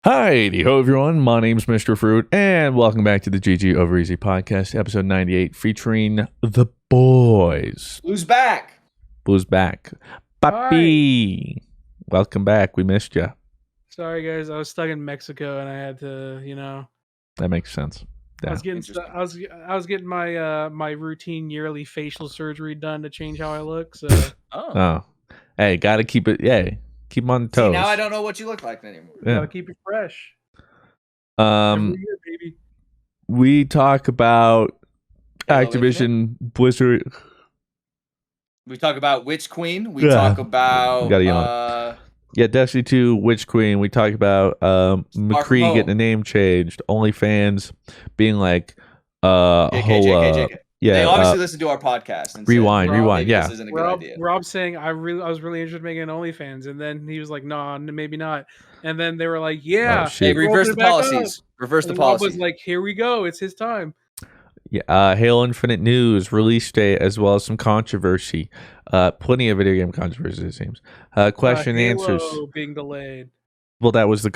Hi-ho, everyone. My name's Mr. Fruit, and welcome back to the GG Over Easy podcast, episode 98, featuring the boys. Blue's back. Blue's back. Papi! Welcome back. We missed you. Sorry, guys. I was stuck in Mexico, and I had to, That makes sense. Yeah. I was getting my my routine yearly facial surgery done to change how I look. So, Oh. Hey, gotta keep it, keep on toes. See, now I don't know what you look like anymore. gotta keep it fresh. Um, Every year, baby. we talk about Activision Blizzard. We talk about Witch Queen. We talk about Destiny 2, Witch Queen. We talk about McCree getting a name changed. OnlyFans being like JK. Yeah, they obviously listen to our podcast. And rewind. Yeah, this isn't a good idea. Rob saying I was really interested in making an OnlyFans, and then he was like, "No, maybe not." And then they were like, "Yeah, hey, reverse the policies. Reverse the policies." Rob was like, "Here we go. It's his time." Yeah, Halo Infinite news, release date, as well as some controversy. Plenty of video game controversy, it seems. Question and answers being delayed. Well, that was the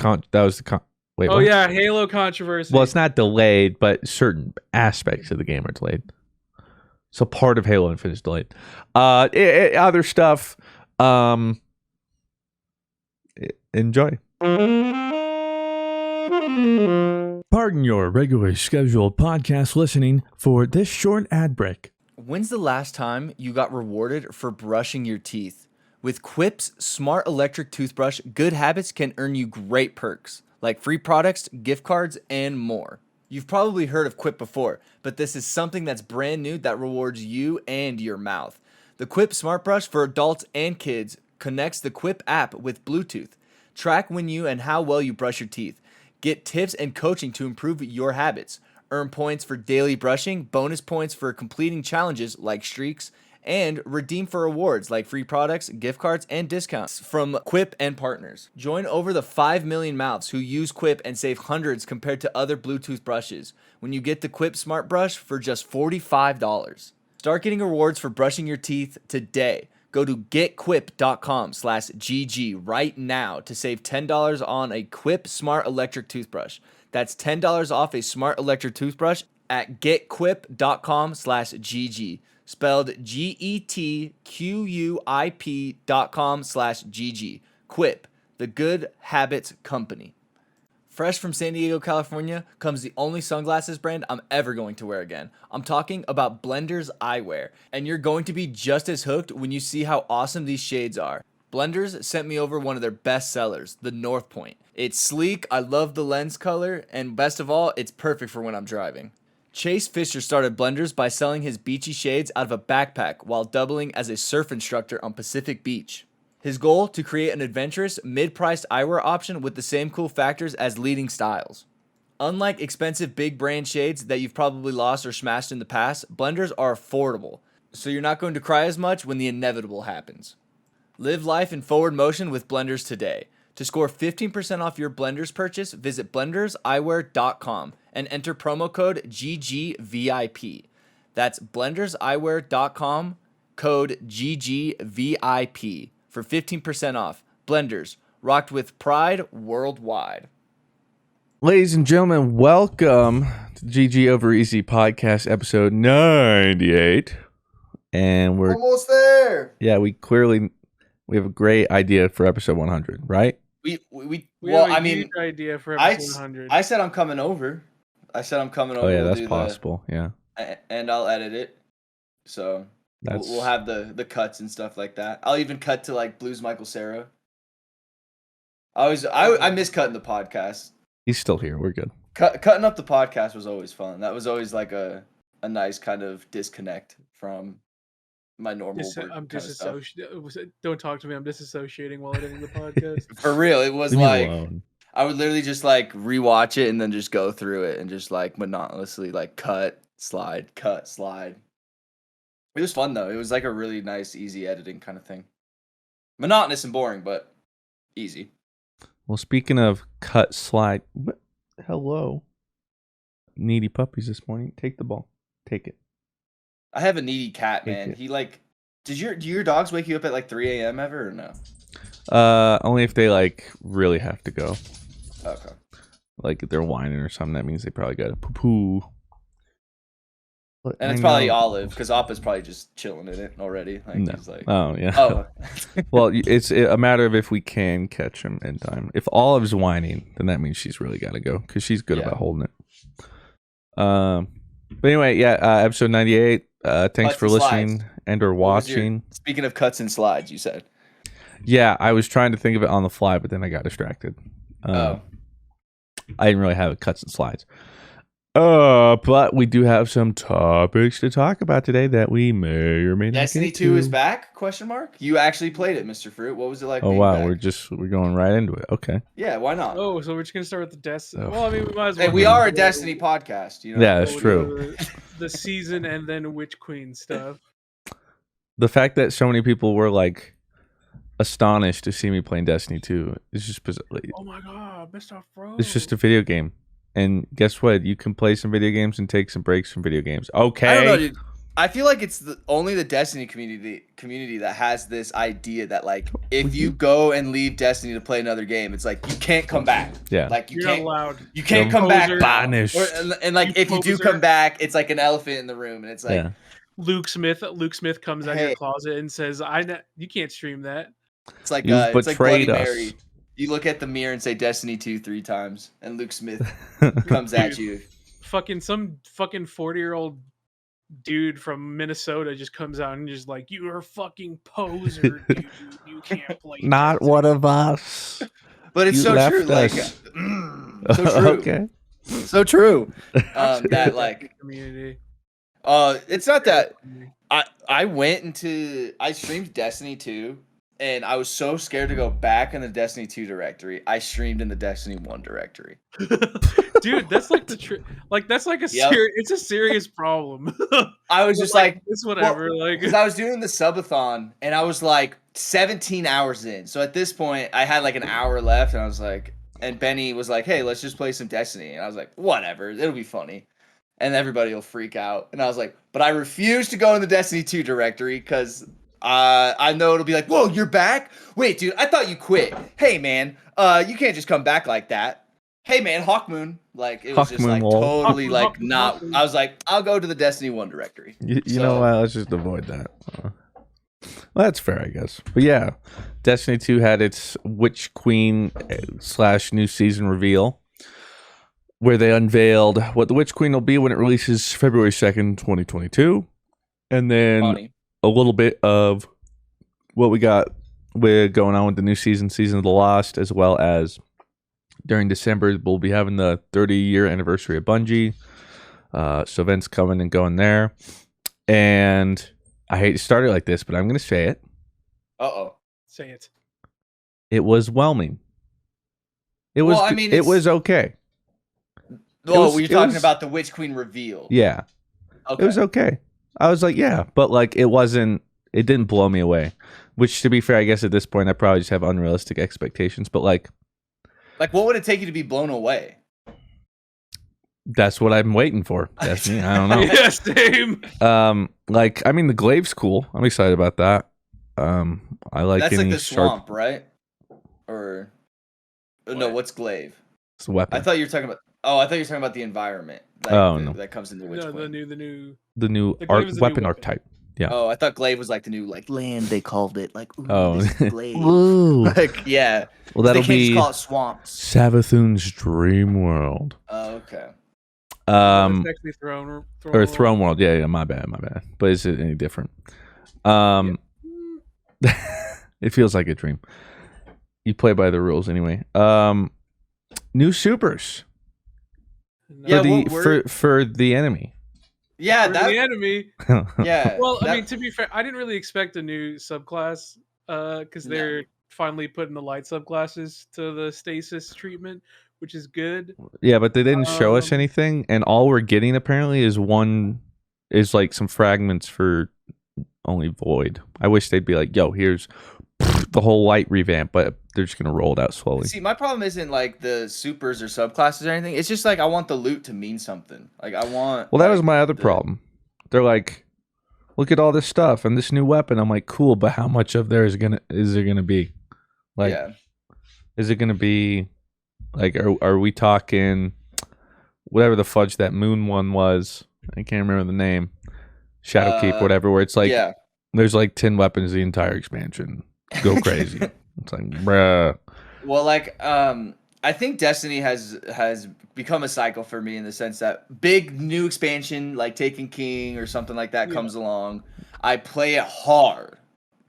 Wait. Oh what? yeah, Halo controversy. Well, it's not delayed, but certain aspects of the game are delayed. So part of Halo Infinite is delayed. Other stuff. Enjoy. Pardon your regularly scheduled podcast listening for this short ad break. When's the last time you got rewarded for brushing your teeth? With Quip's smart electric toothbrush, good habits can earn you great perks, like free products, gift cards, and more. You've probably heard of Quip before, but this is something that's brand new that rewards you and your mouth. The Quip Smart Brush for adults and kids connects the Quip app with Bluetooth. Track when you and how well you brush your teeth. Get tips and coaching to improve your habits. Earn points for daily brushing, bonus points for completing challenges like streaks, and redeem for rewards like free products, gift cards, and discounts from Quip and partners. Join over the 5 million mouths who use Quip and save hundreds compared to other Bluetooth brushes when you get the Quip Smart Brush for just $45. Start getting rewards for brushing your teeth today. Go to getquip.com/GG right now to save $10 on a Quip Smart Electric Toothbrush. That's $10 off a smart electric toothbrush at getquip.com/GG. Spelled GETQUIP.com/GG. Quip, the good habits company. Fresh from San Diego, California, comes the only sunglasses brand I'm ever going to wear again. I'm talking about Blenders Eyewear, and you're going to be just as hooked when you see how awesome these shades are. Blenders sent me over one of their best sellers, the North Point. It's sleek, I love the lens color, and best of all, it's perfect for when I'm driving. Chase Fisher started Blenders by selling his beachy shades out of a backpack while doubling as a surf instructor on Pacific Beach. His goal, to create an adventurous, mid-priced eyewear option with the same cool factors as leading styles. Unlike expensive big brand shades that you've probably lost or smashed in the past, Blenders are affordable, so you're not going to cry as much when the inevitable happens. Live life in forward motion with Blenders today. To score 15% off your Blenders purchase, visit blenderseyewear.com and enter promo code GGVIP. That's blenderseyewear.com, code GGVIP for 15% off. Blenders, rocked with pride worldwide. Ladies and gentlemen, welcome to the GG Over Easy podcast, episode 98. And we're almost there. Yeah, we have a great idea for episode 100, right? We have a huge idea for episode 100. I said I'm coming over. Oh yeah, that's possible. Yeah, and I'll edit it. So we'll have the cuts and stuff like that. I'll even cut to like Blues Michael Cera. I miss cutting the podcast. He's still here. We're good. Cutting up the podcast was always fun. That was always like a nice kind of disconnect from my normal work. I'm disassociating. Don't talk to me. I'm disassociating while editing the podcast. For real, it was like I would literally just like rewatch it and then just go through it and just like monotonously like cut, slide. It was fun though. It was like a really nice, easy editing kind of thing. Monotonous and boring, but easy. Well, speaking of cut, slide. Hello, needy puppies this morning. Take the ball. Take it. I have a needy cat, man. He like, do your dogs wake you up at like 3 a.m. ever or no? Only if they like really have to go. Okay. Like if they're whining or something, that means they probably got a poo-poo. And it's probably Olive, because Appa's probably just chilling in it already. Like No. he's like, Oh yeah. oh, Well, it's a matter of if we can catch him in time. If Olive's whining, then that means she's really got to go because she's good about holding it. But anyway, episode 98. Thanks Cuts for and listening slides. and or watching. Speaking of cuts and slides, you said. Yeah, I was trying to think of it on the fly, but then I got distracted. I didn't really have cuts and slides. But we do have some topics to talk about today that we may or may not Destiny get 2 to. is back? Question mark. You actually played it, Mr. Fruit. What was it like? Oh being wow, back? we're going right into it. Okay. Yeah, why not? Oh, so we're just gonna start with the Destiny. Oh. Well, I mean, we might as Hey, well. we go are a with Destiny podcast. You know? Yeah, that's with true. The season and then Witch Queen stuff. The fact that so many people were like astonished to see me playing Destiny 2 is just bizarre. Oh my god, Mr. Fro. It's just a video game. And guess what? You can play some video games and take some breaks from video games. Okay. I don't know, dude. I feel like it's only the Destiny community that has this idea that like if you go and leave Destiny to play another game, it's like you can't come back. Yeah. Like You're not allowed. You can't You're come back. banished. And like if you do come back, it's like an elephant in the room, and it's like Luke Smith comes out of Hey. your closet and says, you can't stream that. it's like You've it's like Bloody betrayed us. Mary. You look at the mirror and say Destiny 2 3 times, and Luke Smith comes at you. Some fucking 40-year-old dude from Minnesota just comes out and just like, you are a fucking poser, dude. You can't play. Not Destiny." one of us. But it's You so left true. Like us. so true. Okay. So true. Actually, That like community. it's not that I streamed Destiny 2 and I was so scared to go back in the Destiny 2 directory. I streamed in the Destiny 1 directory. Dude, that's like that's like it's a serious problem. I was just it's whatever. because I was doing the subathon and I was like 17 hours in. So at this point I had like an hour left and I was like, and Benny was like, hey, let's just play some Destiny. And I was like, whatever, it'll be funny. And everybody will freak out. And I was like, but I refuse to go in the Destiny 2 directory because I know it'll be like, whoa, you're back? Wait, dude, I thought you quit. Hey, man, you can't just come back like that. Hey, man, Hawkmoon. Like, it was just like totally like not. I was like, I'll go to the Destiny 1 directory. You know what? Let's just avoid that. Well, that's fair, I guess. But yeah, Destiny 2 had its Witch Queen / new season reveal, where they unveiled what the Witch Queen will be when it releases February 2nd, 2022. And then a little bit of what we got with going on with the new Season of the Lost, as well as during December, we'll be having the 30-year anniversary of Bungie. So events coming and going there. And I hate to start it like this, but I'm going to say it. Say it. It was whelming. It was. Well, I mean, it was okay. Oh, you're talking about the Witch Queen reveal. Yeah. Okay. It was okay. I was like, yeah, but like it wasn't. It didn't blow me away. Which, to be fair, I guess at this point I probably just have unrealistic expectations. But like what would it take you to be blown away? That's what I'm waiting for. That's me. I don't know. Yeah, same. Like I mean, the glaive's cool. I'm excited about that. I like that's any like the sharp swamp, right? Or no, what's glaive? It's a weapon. I thought you were talking about. Oh, I thought you were talking about the environment. Like, no, that comes in the Witch No, Queen. the new glaive art is the new weapon weapon. archetype. Yeah. Oh, I thought glaive was like the new like land. They called it like this is glaive. Ooh. Like yeah. Well, that'll they can't be just call it swamps. Savathun's Dream World. Oh, okay. It's actually Throne World. Yeah, my bad. But is it any different? It feels like a dream. You play by the rules anyway. New supers. For the enemy. Yeah, the enemy. Yeah. Well, I mean, to be fair, I didn't really expect a new subclass because they're finally putting the light subclasses to the stasis treatment, which is good. Yeah, but they didn't show us anything, and all we're getting apparently is like some fragments for only Void. I wish they'd be like, yo, here's the whole light revamp, but they're just gonna roll it out slowly. See, my problem isn't like the supers or subclasses or anything. It's just like I want the loot to mean something. Like I want. Well, that was my other problem. They're like, look at all this stuff and this new weapon. I'm like, cool, but how much of there is there gonna be? Like, is it gonna be Like, are we talking whatever the fudge that moon one was? I can't remember the name. Shadowkeep, whatever. Where it's like there's like 10 weapons the entire expansion. Go crazy. It's like, bruh. Well, like, I think Destiny has become a cycle for me in the sense that big new expansion like Taken King or something like that comes along. I play it hard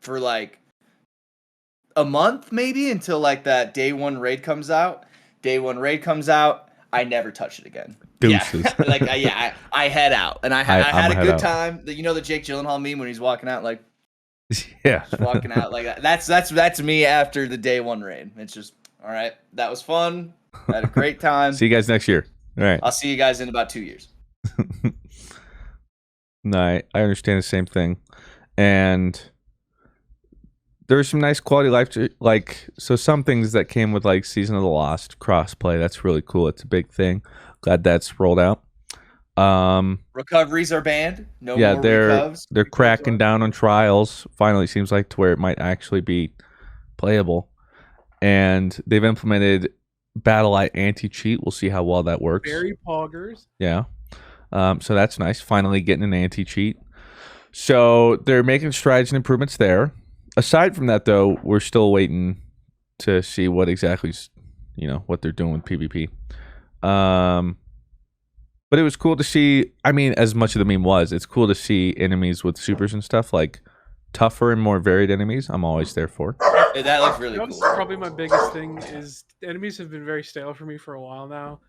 for like a month maybe until like that day one raid comes out. Day one raid comes out, I never touch it again. Deuces. Yeah, like I head out, and I had a good time. You know the Jake Gyllenhaal meme when he's walking out like, just walking out like that. That's me after the day one raid. It's just all right. That was fun. I had a great time. See you guys next year. All right. I'll see you guys in about 2 years. No, I understand the same thing, and there's some nice quality life. Like, so some things that came with like Season of the Lost crossplay. That's really cool. It's a big thing. Glad that's rolled out. Recoveries are banned. No yeah, more they're cracking down on trials. Finally, seems like to where it might actually be playable, and they've implemented Battle.eye anti-cheat. We'll see how well that works. Very poggers. Yeah. So that's nice. Finally getting an anti-cheat. So they're making strides and improvements there. Aside from that, though, we're still waiting to see what exactly, what they're doing with PvP. But it was cool to see. I mean, as much of the meme was, it's cool to see enemies with supers and stuff, like tougher and more varied enemies. I'm always there for. Yeah, that looks really cool. Probably my biggest thing is enemies have been very stale for me for a while now.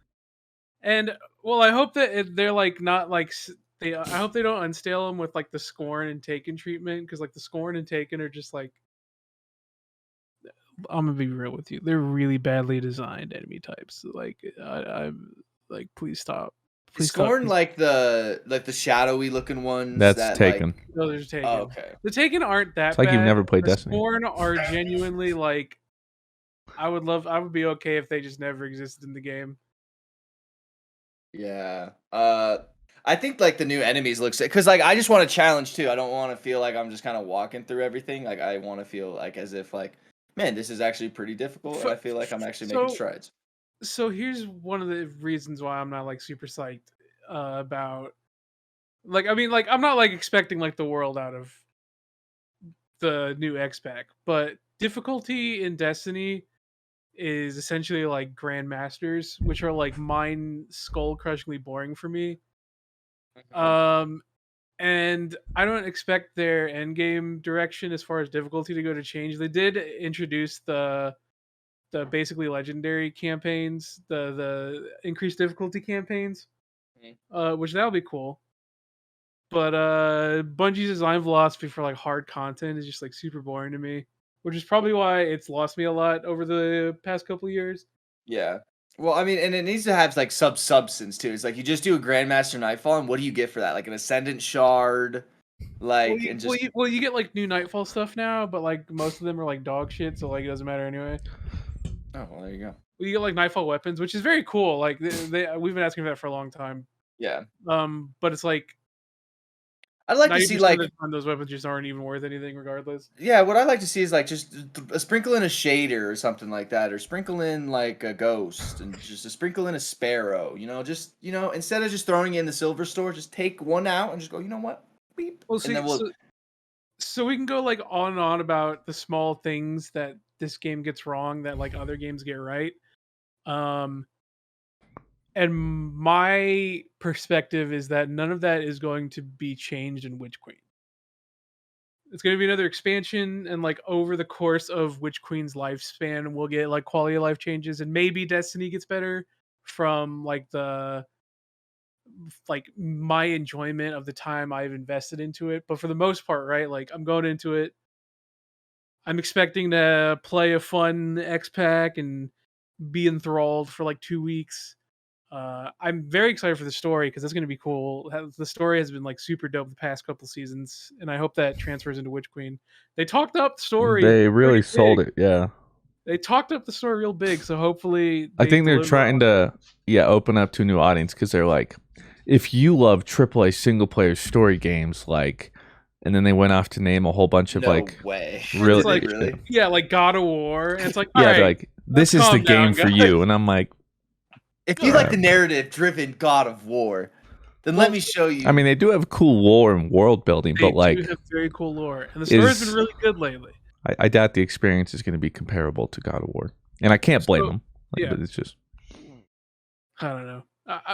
And well, I hope that they're like not like I hope they don't unstale them with like the Scorn and Taken treatment, because like the Scorn and Taken are just like, I'm gonna be real with you, they're really badly designed enemy types. Like I'm like, please stop. Please Scorn stop. like the shadowy looking ones. That's Taken. Like, no, there's Taken. Oh, okay. The Taken aren't that it's like bad. You've never played the Destiny. Scorn are genuinely like, I would be okay if they just never existed in the game. Yeah. I think like the new enemies looks, because like I just want to challenge too. I don't want to feel like I'm just kind of walking through everything. Like I want to feel like as if like, man, this is actually pretty difficult, and I feel like I'm actually making strides. So here's one of the reasons why I'm not like super psyched about, like, I mean, like, I'm not like expecting like the world out of the new X-Pack, but difficulty in Destiny is essentially like Grandmasters, which are like skull crushingly boring for me. And I don't expect their endgame direction as far as difficulty to go to change. They did introduce the basically legendary campaigns, the increased difficulty campaigns, which that'll be cool. But Bungie's design philosophy for like hard content is just like super boring to me, which is probably why it's lost me a lot over the past couple of years. Yeah. Well, I mean, and it needs to have like substance too. It's like you just do a Grandmaster Nightfall, and what do you get for that? Like an Ascendant Shard, like you get like new Nightfall stuff now, but like most of them are like dog shit, so like it doesn't matter anyway. Oh, well, there you go. Well, you get like Nightfall weapons, which is very cool. Like we've been asking for that for a long time. Yeah. But it's like, I'd like to see like those weapons just aren't even worth anything regardless. Yeah, what I'd like to see is like just a sprinkle in a shader or something like that, or sprinkle in like a ghost and just a sprinkle in a sparrow. Just instead of just throwing it in the silver store, just take one out and just go. You know what? Beep. Well, see, so we can go like on and on about the small things that this game gets wrong that like other games get right. And my perspective is that none of that is going to be changed in Witch Queen. It's going to be another expansion, and like over the course of Witch Queen's lifespan, we'll get like quality of life changes, and maybe Destiny gets better from like my enjoyment of the time I've invested into it. But for the most part, right, like I'm going into it, I'm expecting to play a fun X-Pack and be enthralled for like 2 weeks. I'm very excited for the story because that's going to be cool. The story has been like super dope the past couple seasons, and I hope that transfers into Witch Queen. They talked up the story. They really sold it, yeah. They talked up the story real big, so hopefully I think they're trying to open up to a new audience, because they're like, if you love AAA single player story games, like, and then they went off to name a whole bunch of way. really, like God of War, and it's like, yeah, right. like this is the calm down, game for guys. you. And I'm like, If you like the narrative-driven God of War, then let me show you. I mean, they do have cool lore and world building, They but like, do have very cool lore, and the story's been really good lately. I doubt the experience is going to be comparable to God of War, and I can't blame them. Yeah. But it's just, I don't know.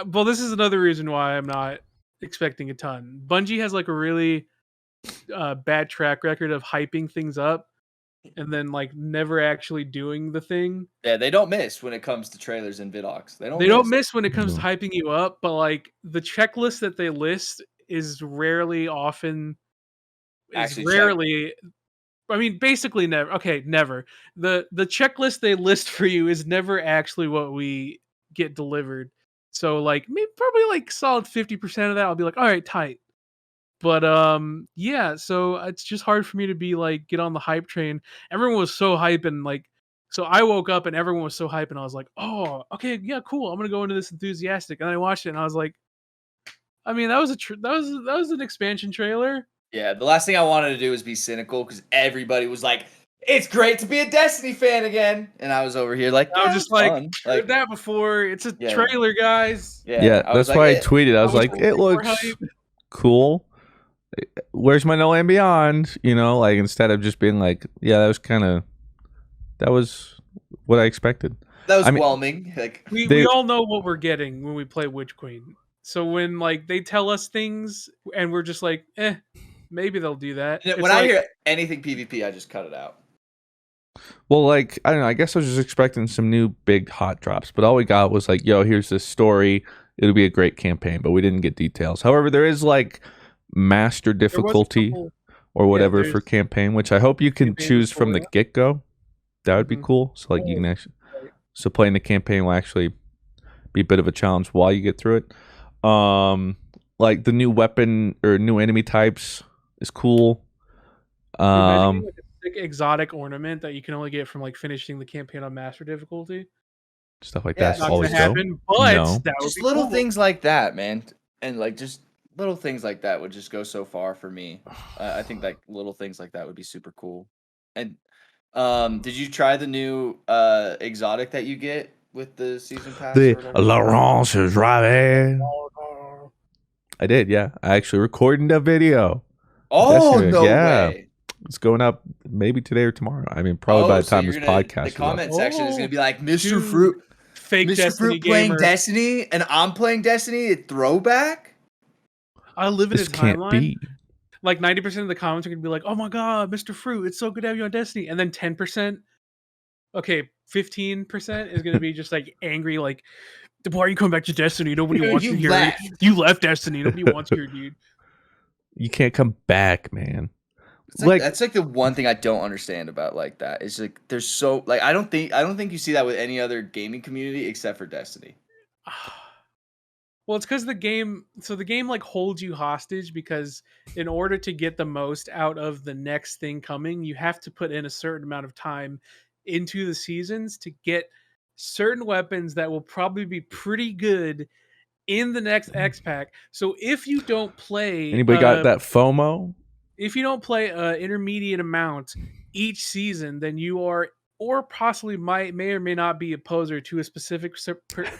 Well, this is another reason why I'm not expecting a ton. Bungie has like a really bad track record of hyping things up and then like never actually doing the thing. Yeah, they don't miss when it comes to trailers and vidocs. They don't miss when it comes to hyping you up, but like the checklist that they list is rarely. I mean, basically never. Okay, never. The checklist they list for you is never actually what we get delivered. So like maybe probably like solid 50% of that I'll be like, all right, tight. But yeah, so it's just hard for me to be like get on the hype train. Everyone was so hype and like so I woke up and everyone was so hype and I was like, oh, okay, yeah, cool. I'm gonna go into this enthusiastic. And I watched it and I was like, I mean, that was an expansion trailer. Yeah, the last thing I wanted to do was be cynical because everybody was like, "It's great to be a Destiny fan again," and I was over here like, I was just like, fun. heard that before. It's a trailer, guys. Yeah, that's why I tweeted. I was like, it looks cool. Where's my No Land Beyond? You know, like instead of just being like, yeah, that was what I expected. That was whelming. Like we all know what we're getting when we play Witch Queen. So when like they tell us things and we're just like, maybe they'll do that. When I hear anything PvP, I just cut it out. Well, like, I don't know. I guess I was just expecting some new big hot drops, but all we got was like, yo, here's this story. It'll be a great campaign, but we didn't get details. However, there is like master difficulty or whatever for campaign, which I hope you can choose from the get-go. That would be cool. So like you can actually, so playing the campaign will actually be a bit of a challenge while you get through it. Like the new weapon or new enemy types is cool. Like a sick exotic ornament that you can only get from like finishing the campaign on master difficulty. Stuff like that's always happen, but that just little things like that, man, and like just little things like that would just go so far for me. I think like little things like that would be super cool. And did you try the new exotic that you get with the season pass? The Laurence is right there. I did, yeah. I actually recorded a video. Oh, no way. It's going up maybe today or tomorrow. I mean, probably by the time this podcast the is comment up. section is going to be like, Mr. Fruit, fake Mr. Destiny Fruit playing gamer. Destiny, and I'm playing Destiny, a throwback? I live in This a can't timeline. be. Like 90% of the comments are going to be like, oh my God, Mr. Fruit, it's so good to have you on Destiny. And then 10%, okay, 15% is going to be just like angry, like, why are you coming back to Destiny? Nobody wants you here. You left Destiny. Nobody wants you here, dude. You can't come back, man. That's like the one thing I don't understand about like that. It's like there's so like I don't think you see that with any other gaming community except for Destiny. Well, it's because the game like holds you hostage because in order to get the most out of the next thing coming, you have to put in a certain amount of time into the seasons to get certain weapons that will probably be pretty good in the next X pack. So if you don't play, anybody got that FOMO? If you don't play an intermediate amount each season, then you are, or possibly may or may not be a poser to a specific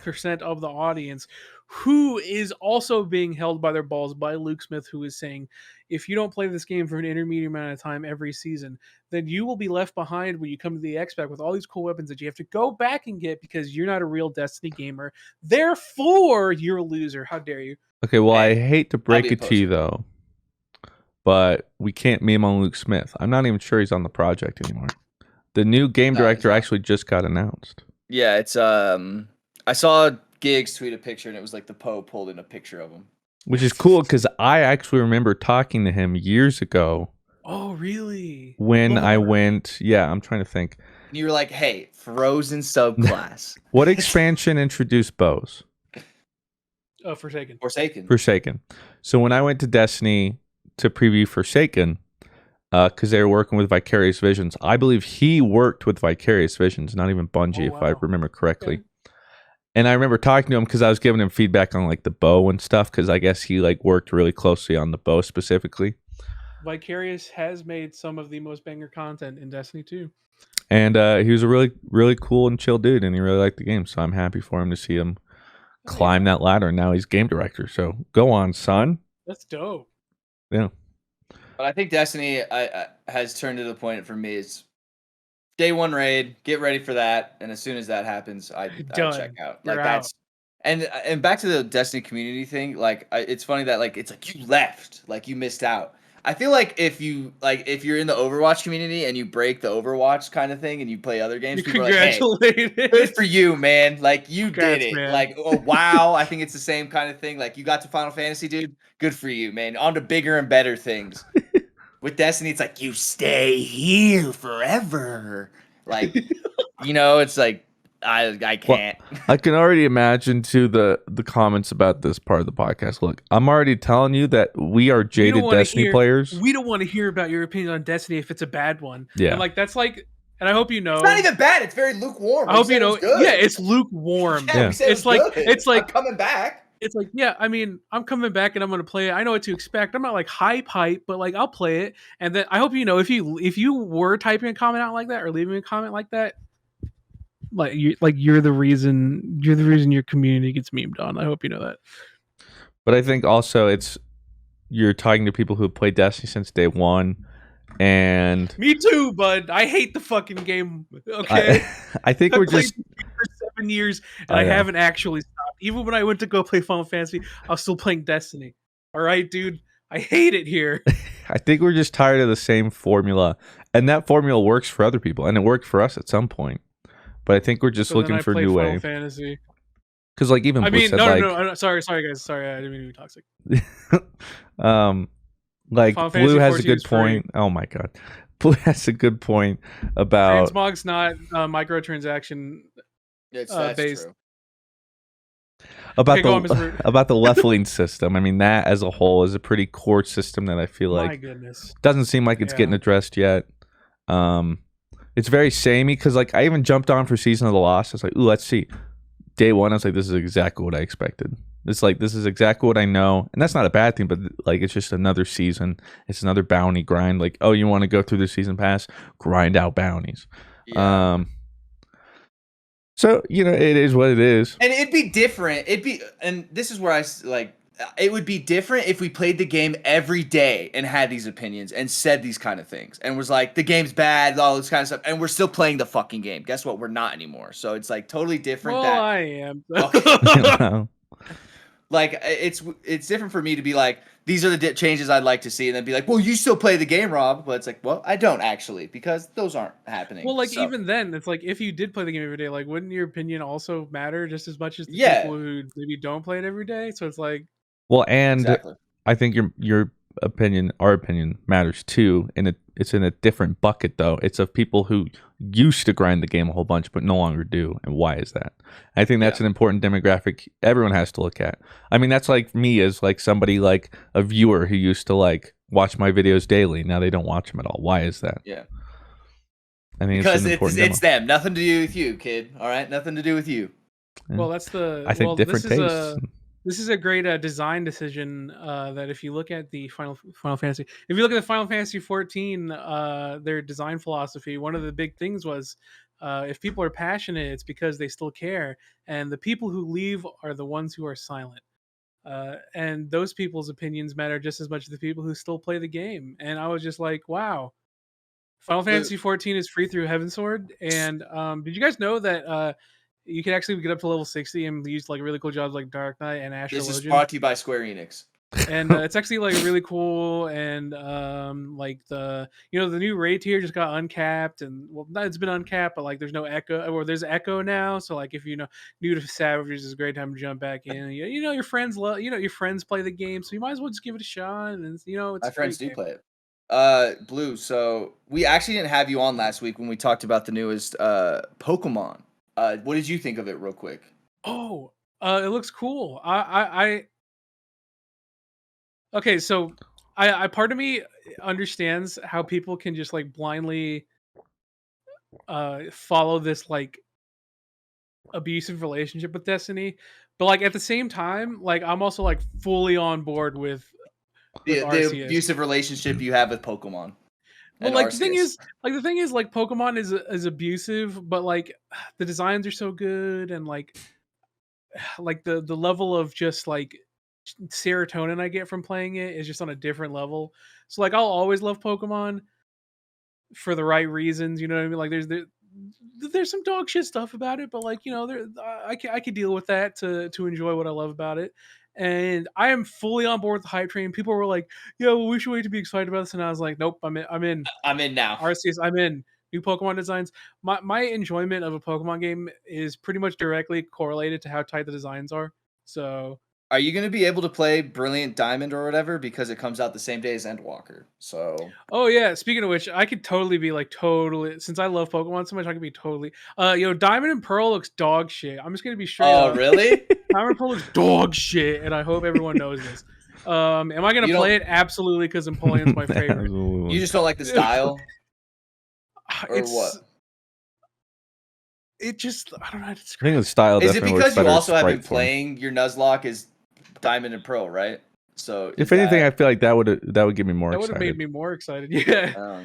percent of the audience who is also being held by their balls by Luke Smith, who is saying, if you don't play this game for an intermediate amount of time every season, then you will be left behind when you come to the X-Pack with all these cool weapons that you have to go back and get because you're not a real Destiny gamer. Therefore, you're a loser. How dare you? Okay, well, I hate to break it to you, though, but we can't meme on Luke Smith. I'm not even sure he's on the project anymore. The new game director actually just got announced. Yeah, it's I saw Giggs tweet a picture and it was like the Poe pulled in a picture of him. Which is cool because I actually remember talking to him years ago. Oh, really? When I went, I'm trying to think. And you were like, hey, Frozen subclass. What expansion introduced bows? Forsaken. Forsaken. So when I went to Destiny to preview Forsaken, because they were working with Vicarious Visions, I believe he worked with Vicarious Visions, not even Bungie, if I remember correctly. Okay. And I remember talking to him because I was giving him feedback on like the bow and stuff because I guess he like worked really closely on the bow specifically. Vicarious has made some of the most banger content in Destiny 2. And he was a really, really cool and chill dude, and he really liked the game. So I'm happy for him to see him climb that ladder. And now he's game director. So go on, son. That's dope. Yeah. But I think Destiny has turned to the point for me is day one raid, get ready for that, and as soon as that happens, I check out. You're like that's out. and back to the Destiny community thing. Like it's funny that like it's like you left, like you missed out. I feel like if you're in the Overwatch community and you break the Overwatch kind of thing and you play other games, people are like, "Hey, good for you, man! Like you did it! Man. Like oh wow!" I think it's the same kind of thing. Like you got to Final Fantasy, dude. Good for you, man. On to bigger and better things. With Destiny, it's like you stay here forever. Like it's like I can't. Well, I can already imagine too the comments about this part of the podcast. Look, I'm already telling you that we are jaded Destiny players. We don't want to hear about your opinion on Destiny if it's a bad one. Yeah, and like that's like, and I hope you know, it's not even bad. It's very lukewarm. I hope you know. Yeah, it's lukewarm. Yeah, it's like I'm coming back. It's like, yeah, I mean, I'm coming back and I'm going to play it. I know what to expect. I'm not like hype, but like I'll play it. And then I hope you know if you were typing a comment out like that or leaving a comment like that, you're the reason your community gets memed on. I hope you know that. But I think also you're talking to people who have played Destiny since day one, and me too, bud. I hate the fucking game. Okay, I think we're just for 7 years and I haven't actually stopped. Even when I went to go play Final Fantasy, I was still playing Destiny. All right, dude. I hate it here. I think we're just tired of the same formula, and that formula works for other people, and it worked for us at some point. But I think we're just looking for a new way. Fantasy. Because like even Blue said, no, sorry guys, sorry, I didn't mean to be toxic. Like Blue has a good point. Oh my god, Blue has a good point about transmog's not microtransaction based. True. About the leveling system. I mean, that as a whole is a pretty core system that I feel like doesn't seem like it's getting addressed yet. It's very samey because like I even jumped on for Season of the Lost. I was like, ooh, let's see. Day one, I was like, this is exactly what I expected. This is exactly what I know, and that's not a bad thing. But like, it's just another season. It's another bounty grind. Like, oh, you want to go through the season pass? Grind out bounties. Yeah. So, it is what it is. And it'd be different. And this is where it would be different if we played the game every day and had these opinions and said these kind of things and was like, the game's bad, all this kind of stuff. And we're still playing the fucking game. Guess what? We're not anymore. So it's like totally different. Well, I am. Okay. Like it's different for me to be like, these are the changes I'd like to see, and then be like, well, you still play the game, Rob. But it's like, well, I don't actually, because those aren't happening. Well, like even then, it's like if you did play the game every day, like wouldn't your opinion also matter just as much as the people who maybe don't play it every day? So it's like, well, and I think your opinion, our opinion matters too, and it's in a different bucket though. It's of people who used to grind the game a whole bunch but no longer do, and why is that? I think that's an important demographic everyone has to look at. I mean, that's like me as like somebody like a viewer who used to like watch my videos daily. Now they don't watch them at all. Why is that? Yeah, I mean, because it's them. Nothing to do with you, kid. All right, nothing to do with you. Well, that's the. I think different tastes. This is a great design decision that if you look at the Final Fantasy, if you look at the Final Fantasy 14, their design philosophy, one of the big things was if people are passionate, it's because they still care. And the people who leave are the ones who are silent. And those people's opinions matter just as much as the people who still play the game. And I was just like, wow. Final Fantasy 14 is free through Heavensward. And did you guys know that you can actually get up to level 60 and use like really cool jobs like Dark Knight and Astral Legend. This is brought to you by Square Enix. And it's actually like really cool. And like the new raid tier just got uncapped, and well, it's been uncapped, but like there's no echo, or there's echo now. So like if new to Savages, is a great time to jump back in. Your friends your friends play the game, so you might as well just give it a shot. And it's my friends do play it. Blue. So we actually didn't have you on last week when we talked about the newest Pokemon. What did you think of it, real quick? Oh, it looks cool. Okay, so I part of me understands how people can just like blindly follow this like abusive relationship with Destiny, but like at the same time, like I'm also like fully on board with the abusive relationship you have with Pokemon. Well, and like the thing Arceus. is, like Pokemon is abusive, but like the designs are so good, and like the level of just like serotonin I get from playing it is just on a different level. So like I'll always love Pokemon for the right reasons. You know what I mean? Like there's some dog shit stuff about it, but like I could deal with that to enjoy what I love about it. And I am fully on board with the hype train. People were like, "Yeah, well, we should wait to be excited about this," and I was like, "Nope, I'm in. I'm in. I'm in now. Arceus, I'm in. New Pokemon designs. My enjoyment of a Pokemon game is pretty much directly correlated to how tight the designs are. So Are you going to be able to play Brilliant Diamond or whatever because it comes out the same day as Endwalker? So oh yeah, speaking of which, I could totally be like totally since I love Pokemon so much, I could be totally Diamond and Pearl looks dog shit. I'm just gonna be straight up. really? Diamond and Pearl looks dog shit, and I hope everyone knows this. Am I gonna play it? Absolutely, because Empoleon's my favorite. You just don't like the style? Or what? It just I don't know how to I describe think the style Is it definitely because works you better also have been sprite form. playing your Nuzlocke as Diamond and Pearl, right? So If anything, I feel like that would get me more that would have excited. made me more excited. Yeah.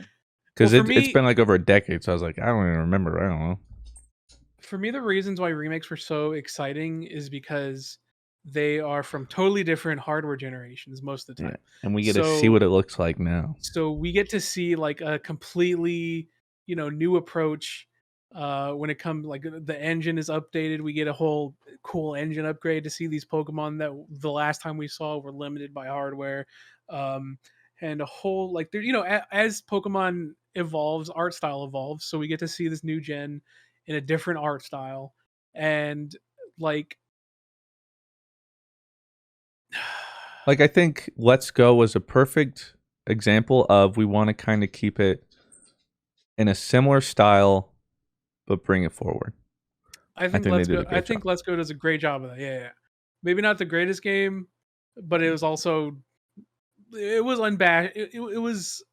Because Well, for it's me- been like over a decade, so I was like, I don't even remember. I don't know. For me, the reasons why remakes were so exciting is because they are from totally different hardware generations most of the time. And we get to see So- what it looks like now. So we get to see like a completely, new approach when it comes like the engine is updated. We get a whole cool engine upgrade to see these Pokemon that the last time we saw were limited by hardware. And a whole like there, as Pokemon evolves, art style evolves. So we get to see this new gen in a different art style. And like Like I think Let's Go was a perfect example of we want to kind of keep it in a similar style, but bring it forward. I think they Let's did Go. a great I think job. Let's Go does a great job of that. Yeah. Maybe not the greatest game, but it was also it was unbashed. It was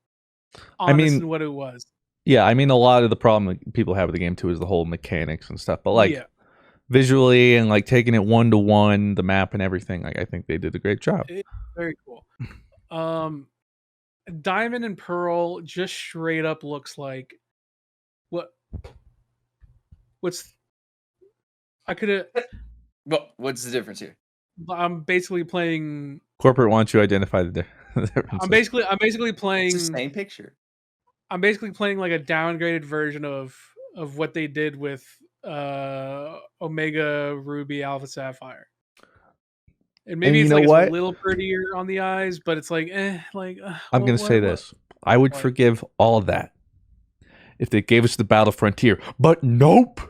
honest in what it was. Yeah, I mean, a lot of the problem that people have with the game too is the whole mechanics and stuff. But like Yeah. visually and like taking it 1-to-1, the map and everything, like I think they did a great job. Very cool. Diamond and Pearl just straight up looks like what's I could have. What's the difference here? I'm basically playing. Corporate wants you to identify the differences. I'm basically playing. It's the same picture. I'm basically playing like a downgraded version of what they did with Omega Ruby Alpha Sapphire. And maybe it's like it's a little prettier on the eyes, but it's like I'm gonna say this. I would forgive all of that if they gave us the Battle Frontier. But nope.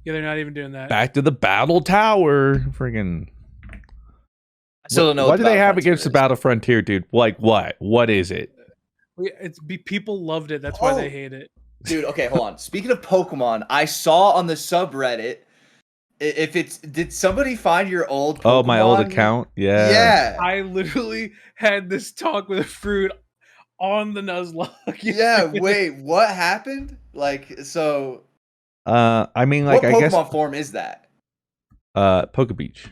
Yeah, they're not even doing that. Back to the Battle Tower. Friggin' I still don't know what do they have against the Battle Frontier, dude? Like what? What is it? People loved it. That's why they hate it. Dude, okay, hold on. Speaking of Pokemon, I saw on the subreddit did somebody find your old Pokemon? Oh, my old account? Yeah. Yeah. I literally had this talk with a fruit on the Nuzlocke. Yeah, wait, what happened? Like, so I mean, like, what I guess Pokemon form is that? Poke Beach.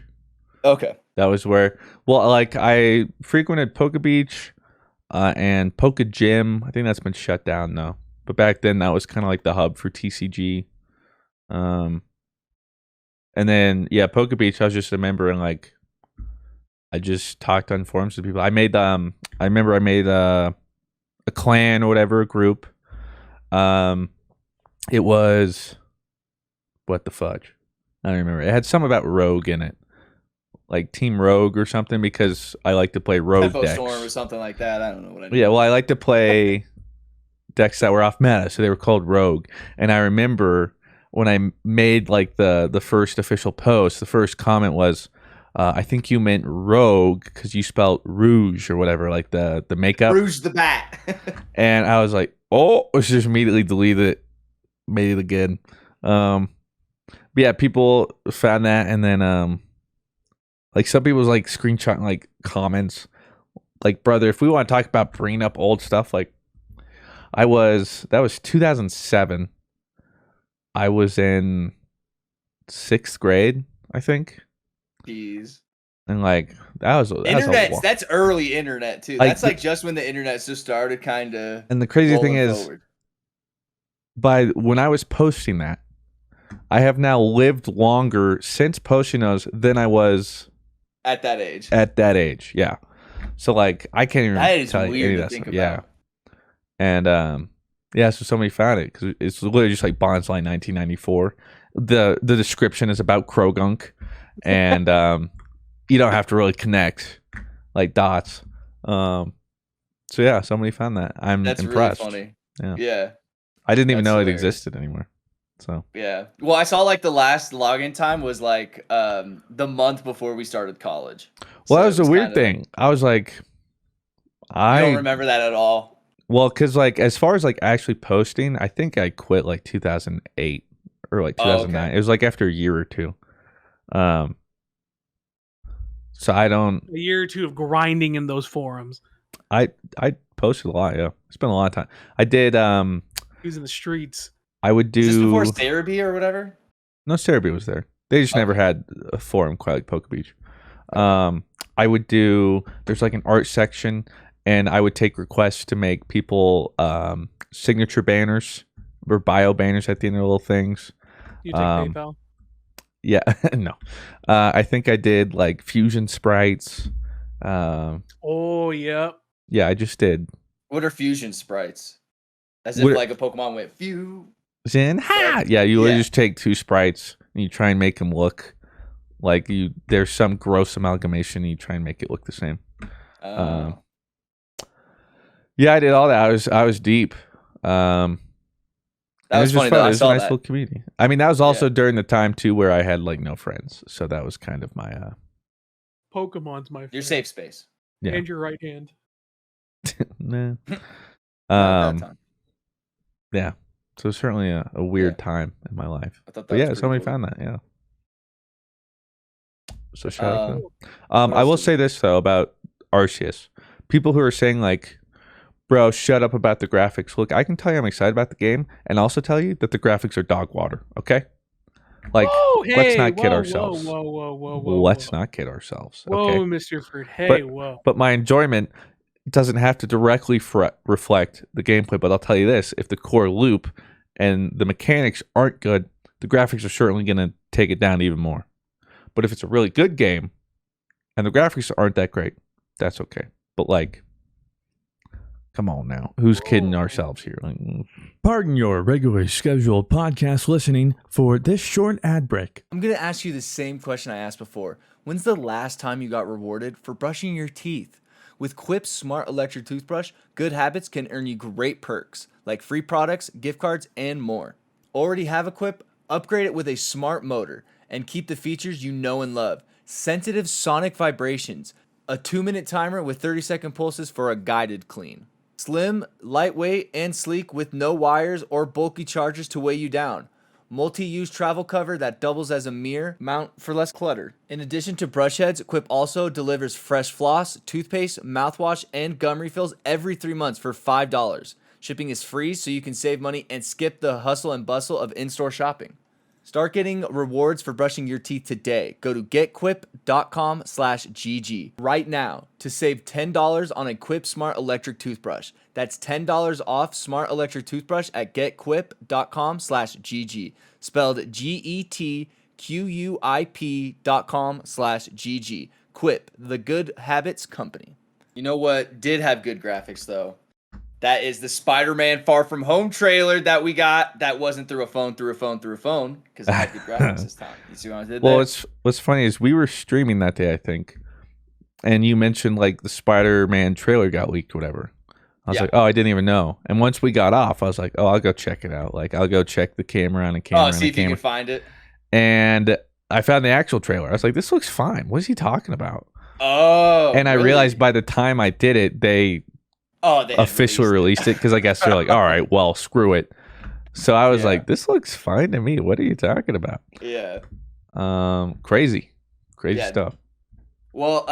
Okay. That was where, well, like, I frequented Poke Beach and Poke Gym. I think that's been shut down now. But back then, that was kind of like the hub for TCG. And then, yeah, Poke Beach, I was just remembering, like, I just talked on forums with people. I remember I made a clan or whatever, a group. It was, what the fudge? I don't remember. It had something about Rogue in it. Like Team Rogue or something, because I like to play Rogue Tempo decks. Storm or something like that. I don't know what I mean. Yeah, well, I like to play decks that were off meta, so they were called Rogue. And I remember when I made like the first official post, the first comment was, I think you meant Rogue because you spelled Rouge or whatever, like the makeup. Rouge the Bat. And I was like, oh, let's just immediately delete it, made it again. But yeah, people found that, and then like some people was like screenshotting like comments, like, brother, if we want to talk about bringing up old stuff, like that was 2007. I was in 6th grade, I think. Jeez. And like that was internet. That's early internet too. Like, that's like just when the internet just started kind of. And the crazy thing is, by when I was posting that, I have now lived longer since posting those than I was at that age. At that age, yeah. So like I can't even that is tell you any of that stuff. About. Yeah. And yeah, so somebody found it because it's literally just like Bonds Line 1994. The description is about Krogunk, and you don't have to really connect like dots. So yeah, somebody found that. That's impressed. Really funny. Yeah. I didn't even know it existed anymore. So yeah. Well, I saw like the last login time was like the month before we started college. Well, that was a weird thing. I was like, I don't remember that at all. Well, because like as far as like actually posting, I think I quit like 2008 or like 2009. Oh, okay. It was like after a year or two. So I don't. A year or two of grinding in those forums. I posted a lot. Yeah, spent a lot of time. I did. He was in the streets. I would do. Is this before Cerebi or whatever? No, Cerebi was there. They just never had a forum quite like Poke Beach. I would do. There's like an art section. And I would take requests to make people signature banners or bio banners at the end of little things. You take PayPal? Yeah, no. I think I did like fusion sprites. Oh, yeah. Yeah, I just did. What are fusion sprites? As if like a Pokemon went fusion. Ha! Yeah, you just take two sprites and you try and make them look like there's some gross amalgamation and you try and make it look the same. Yeah, I did all that. I was deep. That was funny. Though. It was a nice little community. I mean, that was also during the time too where I had like no friends, so that was kind of my. Pokemon's my friend. Your safe space. Yeah. And your right hand. Nah. Yeah. So certainly a weird time in my life. But yeah, somebody found that. Yeah. So shout out to them. I will say this though about Arceus. People who are saying like, bro, shut up about the graphics. Look, I can tell you I'm excited about the game and also tell you that the graphics are dog water, okay? Like, let's not kid ourselves. Whoa. Let's not kid ourselves, okay? Whoa, Mr. Fruit. Hey, whoa. But my enjoyment doesn't have to directly reflect the gameplay, but I'll tell you this. If the core loop and the mechanics aren't good, the graphics are certainly going to take it down even more. But if it's a really good game and the graphics aren't that great, that's okay. But like, come on now. Who's kidding ourselves here? Like, pardon your regularly scheduled podcast listening for this short ad break. I'm going to ask you the same question I asked before. When's the last time you got rewarded for brushing your teeth? With Quip's smart electric toothbrush, good habits can earn you great perks like free products, gift cards, and more. Already have a Quip? Upgrade it with a smart motor and keep the features you know and love. Sensitive sonic vibrations, a 2-minute timer with 30-second pulses for a guided clean. Slim, lightweight, and sleek with no wires or bulky chargers to weigh you down. Multi-use travel cover that doubles as a mirror mount for less clutter. In addition to brush heads, Quip also delivers fresh floss, toothpaste, mouthwash, and gum refills every 3 months for $5. Shipping is free so you can save money and skip the hustle and bustle of in-store shopping. Start getting rewards for brushing your teeth today. Go to getquip.com/GG right now to save $10 on a Quip Smart Electric Toothbrush. That's $10 off Smart Electric Toothbrush at getquip.com/GG. Spelled GETQUIP.com/GG. Quip, the good habits company. You know what did have good graphics though? That is the Spiderman Far From Home trailer that we got. That wasn't through a phone, because it had good graphics this time. You see what I did there? Well, what's funny is we were streaming that day, I think, and you mentioned like the Spider-Man trailer got leaked, whatever. I was like, oh, I didn't even know. And once we got off, I was like, oh, I'll go check it out. Like, I'll go check the camera on a camera. Oh, see if you can find it. And I found the actual trailer. I was like, this looks fine. What is he talking about? Oh, and I realized by the time I did it, they officially released it because I guess they're like, all right, well, screw it. So I was like, this looks fine to me. What are you talking about? Yeah. Crazy stuff. Well,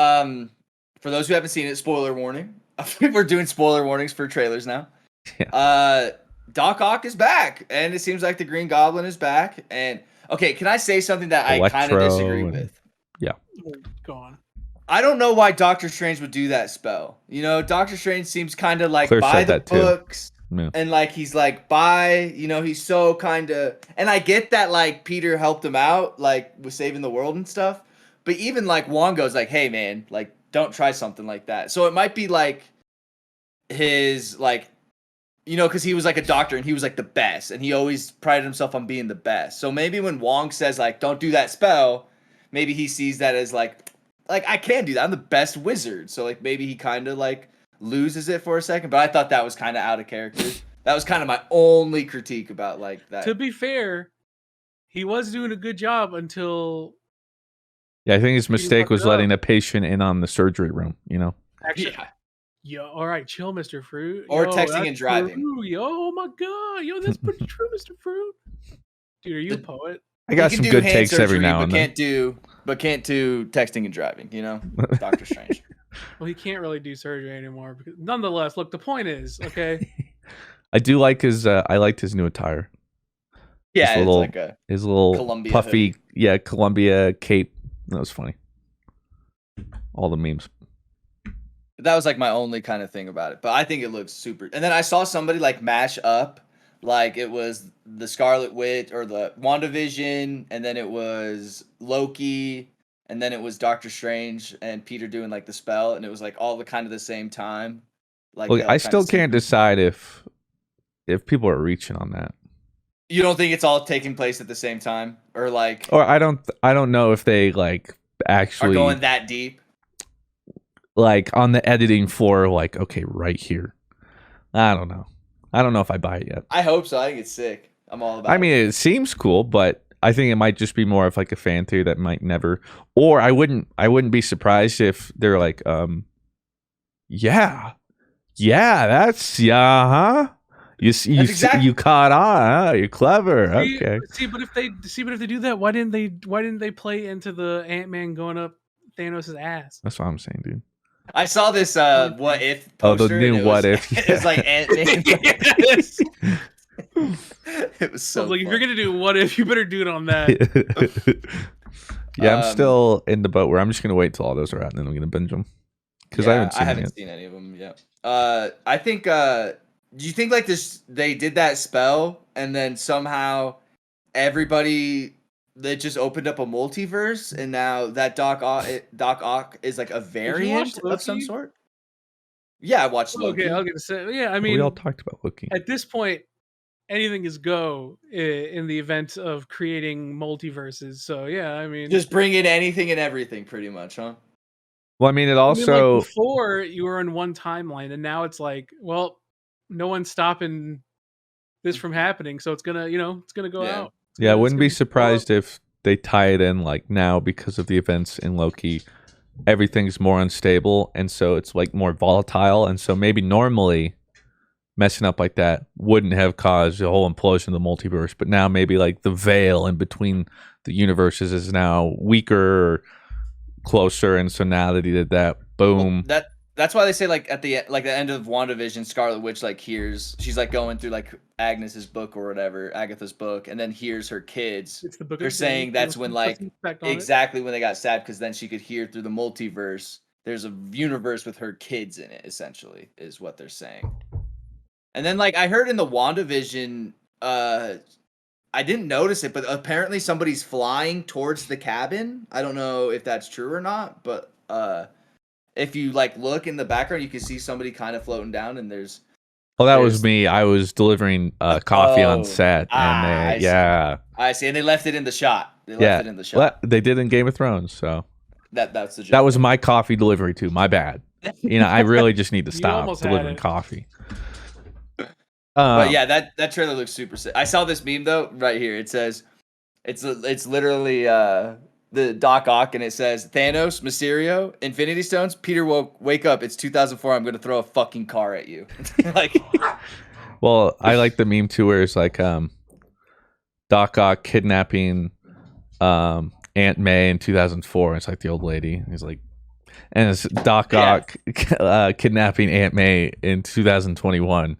for those who haven't seen it, spoiler warning. We're doing spoiler warnings for trailers now. Yeah. Doc Ock is back, and it seems like the Green Goblin is back. And okay, can I say something that I kind of disagree with? Yeah. Go on. I don't know why Doctor Strange would do that spell. You know, Doctor Strange seems kind of like Claire by said the that too. books. Yeah. And like he's like he's so kind of, and I get that like Peter helped him out like with saving the world and stuff, but even like Wong goes like, hey man, like don't try something like that. So it might be like his like, you know, because he was like a doctor and he was like the best and he always prided himself on being the best. So maybe when Wong says like don't do that spell, maybe he sees that as like I can do that, I'm the best wizard. So like maybe he kind of like loses it for a second, but I thought that was kind of out of character. That was kind of my only critique about like that. To be fair, he was doing a good job until. Yeah, I think his mistake was letting a patient in on the surgery room. You know. Actually, yo, all right, chill, Mr. Fruit. Or yo, texting and driving. True. Yo, oh my god, yo, that's pretty true, Mr. Fruit. Dude, are you a poet? I got some good takes every now and then. Can't do texting and driving. You know, Doctor Strange. Well, he can't really do surgery anymore. Because, nonetheless, look, the point is, okay. I do like his. I liked his new attire. Yeah, his little Columbia puffy, hoodie. Columbia cape. That was funny. All the memes. That was like my only kind of thing about it, but I think it looks super. And then I saw somebody like mash up, like it was the Scarlet Witch or the WandaVision, and then it was Loki, and then it was Doctor Strange and Peter doing like the spell, and it was like all the kind of the same time. Like, well, I still can't decide if people are reaching on that. You don't think it's all taking place at the same time, or like, or I don't know if they like actually are going that deep. Like on the editing floor, like okay, right here. I don't know. I don't know if I buy it yet. I hope so. I think it's sick. I'm all about it. I mean, it seems cool, but I think it might just be more of like a fan theory that might never. Or I wouldn't be surprised if they're like, yeah, that's huh. You caught on. Huh? You're clever. Okay. But if they do that, why didn't they play into the Ant-Man going up Thanos' ass? That's what I'm saying, dude. I saw this what if poster. Oh, the new what if. It's like Ant-Man. It was so like, fun. if you're gonna do what if, you better do it on that. Yeah, I'm still in the boat where I'm just gonna wait till all those are out and then I'm gonna binge them because I haven't seen any of them yet. I think. Do you think like this? They did that spell and then somehow everybody that just opened up a multiverse and now that Doc Ock is like a variant of some sort. Yeah, I watched Loki. Okay, I was gonna say yeah. I mean, we all talked about Loki. At this point, anything is go in the event of creating multiverses. So yeah, I mean, just bring in anything and everything, pretty much, huh? Well, I mean, it also like before you were in one timeline, and now it's like, well, no one's stopping this from happening, so it's gonna go out. Yeah, I wouldn't be surprised if they tie it in like now because of the events in Loki. Everything's more unstable, and so it's like more volatile, and so maybe normally messing up like that wouldn't have caused a whole implosion of the multiverse, but now maybe like the veil in between the universes is now weaker or closer, and so now that he did that, boom. Well, that's why they say like at the end of WandaVision, Scarlet Witch like hears, she's like going through like Agnes's book or whatever, Agatha's book, and then hears her kids. It's the book. They're saying that's when like exactly when they got stabbed, because then she could hear through the multiverse. There's a universe with her kids in it, essentially, is what they're saying. And then like I heard in the WandaVision, I didn't notice it, but apparently somebody's flying towards the cabin. I don't know if that's true or not, but if you like look in the background, you can see somebody kind of floating down, and there's. Well, that was me. I was delivering coffee on set, and I see, and they left it in the shot. Well, they did in Game of Thrones, so that's the joke. That was my coffee delivery too. My bad. I really just need to stop delivering coffee. But yeah, that trailer looks super sick. I saw this meme though right here. It says, it's literally the Doc Ock, and it says Thanos, Mysterio, Infinity Stones. Peter wake up. It's 2004. I'm gonna throw a fucking car at you. Like, well, I like the meme too, where it's like Doc Ock kidnapping Aunt May in 2004. It's like the old lady. He's like, and it's Doc Ock kidnapping Aunt May in 2021,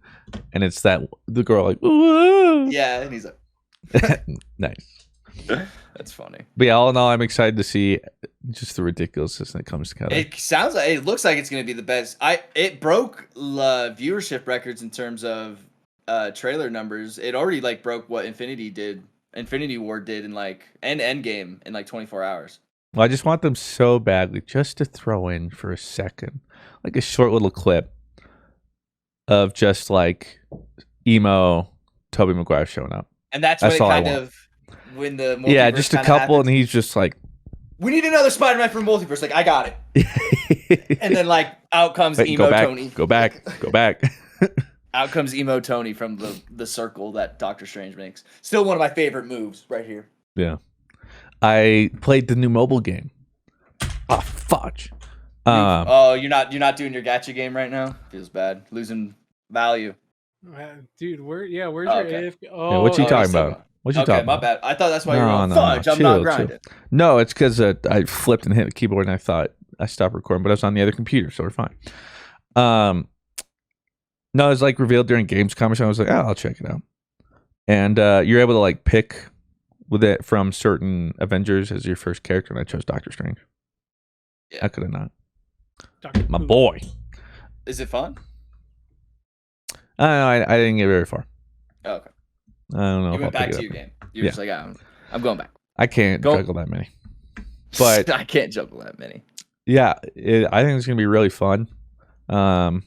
and it's the girl like, whoa. Yeah, and he's like, nice. That's funny. But yeah, all in all, I'm excited to see just the ridiculousness that comes together. It looks like it's going to be the best. It broke viewership records in terms of trailer numbers. It already like broke what Infinity War did in like Endgame in like 24 hours. Well, I just want them so badly just to throw in for a second, like a short little clip of just like emo Tobey Maguire showing up. And that's when it kind of when the multiverse just a couple, happens, and he's just like, we need another Spider-Man from multiverse. Like, I got it. And then like out comes emo Tony. Go back. Out comes emo Tony from the circle that Doctor Strange makes. Still one of my favorite moves right here. Yeah. I played the new mobile game. Oh, fudge. You're not doing your gacha game right now? Feels bad. Losing value. Dude, where's your AFK? Yeah, what you talking about? What you talking about? My bad. I thought that's why you were going, fudge, I'm not grinding. No, it's because I flipped and hit the keyboard and I thought I stopped recording, but I was on the other computer, so we're fine. No, it was like revealed during Gamescom, so I was like, I'll check it out. And you're able to like pick with it from certain Avengers as your first character, and I chose Doctor Strange. Yeah. I could have not. My boy. Is it fun? I don't know. I didn't get very far. Oh, okay. I don't know. You went back to your game. You're just like, I'm going back. I can't juggle that many. But I can't juggle that many. Yeah, I think it's going to be really fun. It's going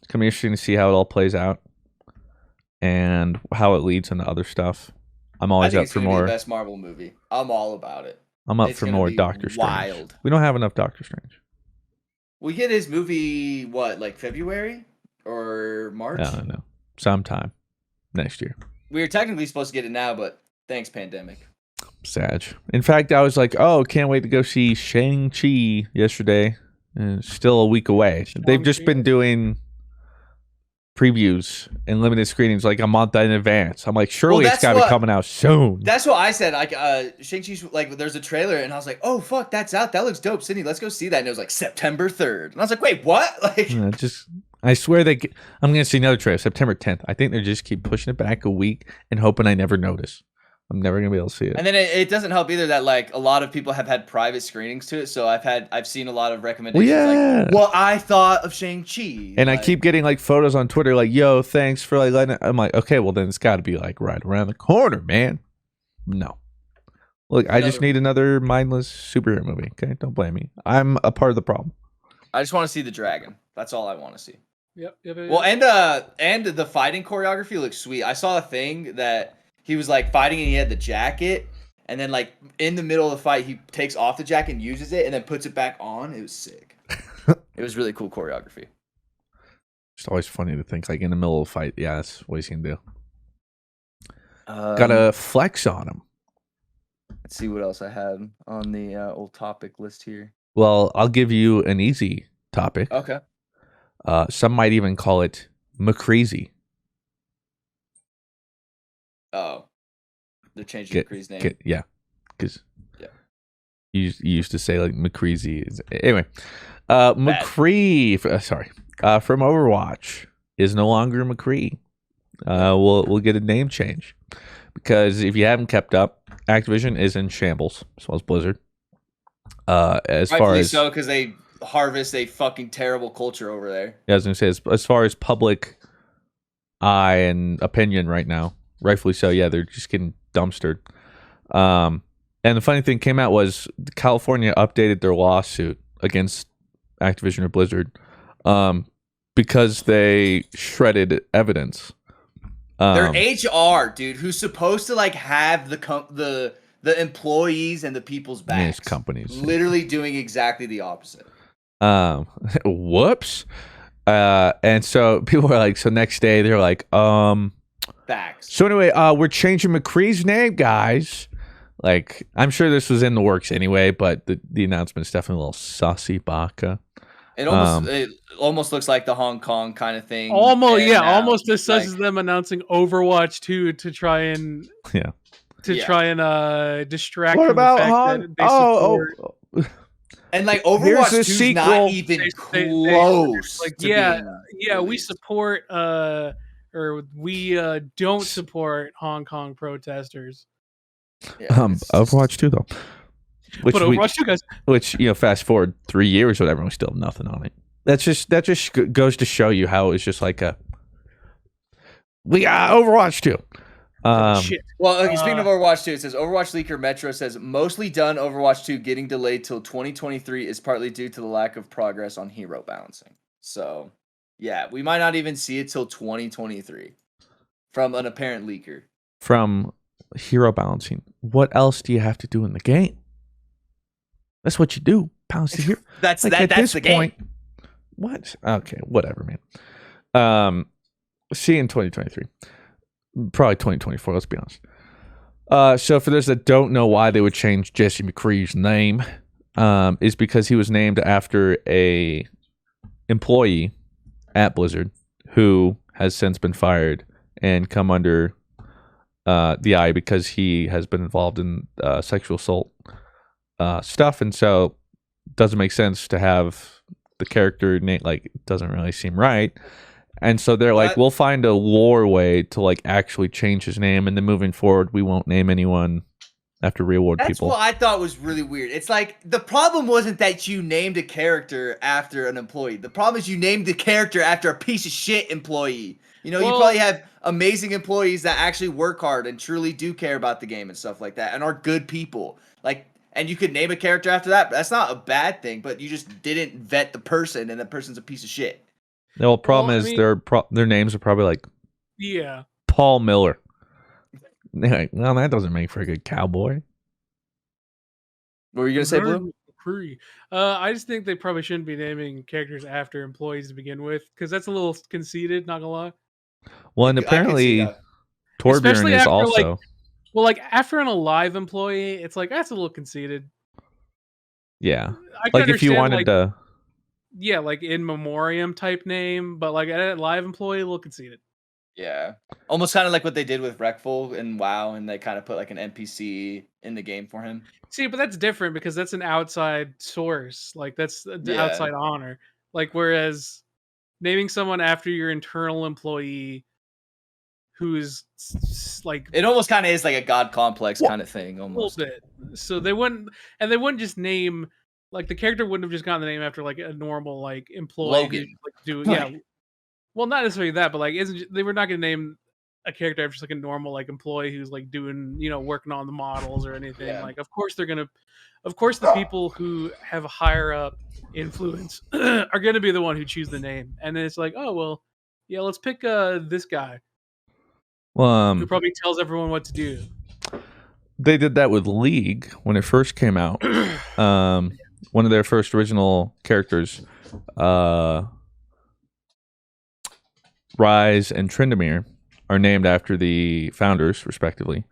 to be interesting to see how it all plays out and how it leads into other stuff. I'm always up for more. Be the best Marvel movie. I'm all about it. I'm up for more Doctor Strange. We don't have enough Doctor Strange. We get his movie, like February or March? I don't know. Sometime next year. We were technically supposed to get it now, but thanks, pandemic. Sad. In fact, I was like, can't wait to go see Shang-Chi yesterday. And it's still a week away. They've just been doing previews and limited screenings like a month in advance. I'm like, surely it's got to be coming out soon. That's what I said. Like, Shang-Chi's, like, there's a trailer, and I was like, oh, fuck, that's out. That looks dope. Sydney, let's go see that. And it was like September 3rd. And I was like, wait, what? Like, I swear I'm going to see another trailer, September 10th. I think they just keep pushing it back a week and hoping I never notice. I'm never going to be able to see it. And then it doesn't help either that, like, a lot of people have had private screenings to it. So I've seen a lot of recommendations. Like, I thought of Shang-Chi. And I keep getting, like, photos on Twitter, like, yo, thanks for, like, letting it. I'm like, okay, well, then it's got to be, like, right around the corner, man. No. Look, I just need another mindless superhero movie, okay? Don't blame me. I'm a part of the problem. I just want to see the dragon. That's all I want to see. Yep. Well, and the fighting choreography looks sweet. I saw a thing that he was like fighting and he had the jacket, and then like in the middle of the fight he takes off the jacket and uses it and then puts it back on. It was sick. It was really cool choreography. It's always funny to think like in the middle of a fight, yeah, that's what he's gonna do. Gotta flex on him. Let's see what else I had on the old topic list here. Well, I'll give you an easy topic. Okay. Some might even call it McCree. Oh, they're changing McCree's name. Yeah, because you used to say like McCree. Anyway, McCree. From Overwatch is no longer McCree. We'll get a name change because if you haven't kept up, Activision is in shambles as well as Blizzard. Because they harvest a fucking terrible culture over there. Yeah, I was gonna say as far as public eye and opinion right now. Rightfully so, yeah, they're just getting dumpstered. And the funny thing came out was California updated their lawsuit against Activision or Blizzard because they shredded evidence. Their HR, dude, who's supposed to like have the employees and the people's backs. Companies literally doing exactly the opposite. Whoops. And so people were like, so next day they're like, Facts. So anyway, we're changing McCree's name, guys. Like, I'm sure this was in the works anyway, but the announcement is definitely a little saucy baka. It almost looks like the Hong Kong kind of thing. Almost as such as them announcing Overwatch 2 to try and distract what from about the fact that they support. And like Overwatch 2 is not even close. We support or we don't support Hong Kong protesters. Yeah, Overwatch 2 though. But Overwatch 2, guys. Which, fast forward 3 years or whatever, we still have nothing on it. That just goes to show you how it's just like we got Overwatch 2. Shit. Well, okay, speaking of Overwatch 2, it says Overwatch leaker Metro says mostly done Overwatch 2 getting delayed till 2023 is partly due to the lack of progress on hero balancing. So, yeah, we might not even see it till 2023 from an apparent leaker. From hero balancing. What else do you have to do in the game? That's what you do. Balance the hero. That's this the point, game. What? Okay, whatever, man. See you in 2023. Probably 2024, let's be honest. So for those that don't know why they would change Jesse McCree's name, is because he was named after a employee at Blizzard who has since been fired and come under the eye because he has been involved in sexual assault stuff, and so it doesn't make sense to have the character name, like, it doesn't really seem right. And so they're like, we'll find a lore way to like actually change his name, and then moving forward, we won't name anyone after reward people. That's what I thought was really weird. It's like the problem wasn't that you named a character after an employee. The problem is you named the character after a piece of shit employee. You probably have amazing employees that actually work hard and truly do care about the game and stuff like that and are good people. Like, and you could name a character after that, but that's not a bad thing, but you just didn't vet the person, and the person's a piece of shit. The whole problem is their names are probably like Paul Miller. Like, well, that doesn't make for a good cowboy. What were you gonna say, Blue? McCree. I just think they probably shouldn't be naming characters after employees to begin with, because that's a little conceited. Not gonna lie. Well, and apparently Torbjorn is also after an alive employee, it's like that's a little conceited. Yeah, like if you wanted to. Yeah, like in memoriam type name, but like a live employee, a little conceited. Yeah, almost kind of like what they did with Wreckful and WoW, and they kind of put like an NPC in the game for him. See, but that's different because that's an outside source. Like that's the outside honor. Like whereas naming someone after your internal employee, who's like it almost kind of is like a god complex kind of thing, almost. A little bit. So they wouldn't just name. Like the character wouldn't have just gotten the name after like a normal like employee. Logan. Well, not necessarily that, but like they were not going to name a character after just like a normal like employee who's like doing working on the models or anything. Yeah. Like of course the people who have a higher up influence are going to be the one who choose the name, and then it's like, oh well, yeah, let's pick this guy. Well, who probably tells everyone what to do. They did that with League when it first came out. One of their first original characters, Rise and Tryndamere, are named after the founders, respectively.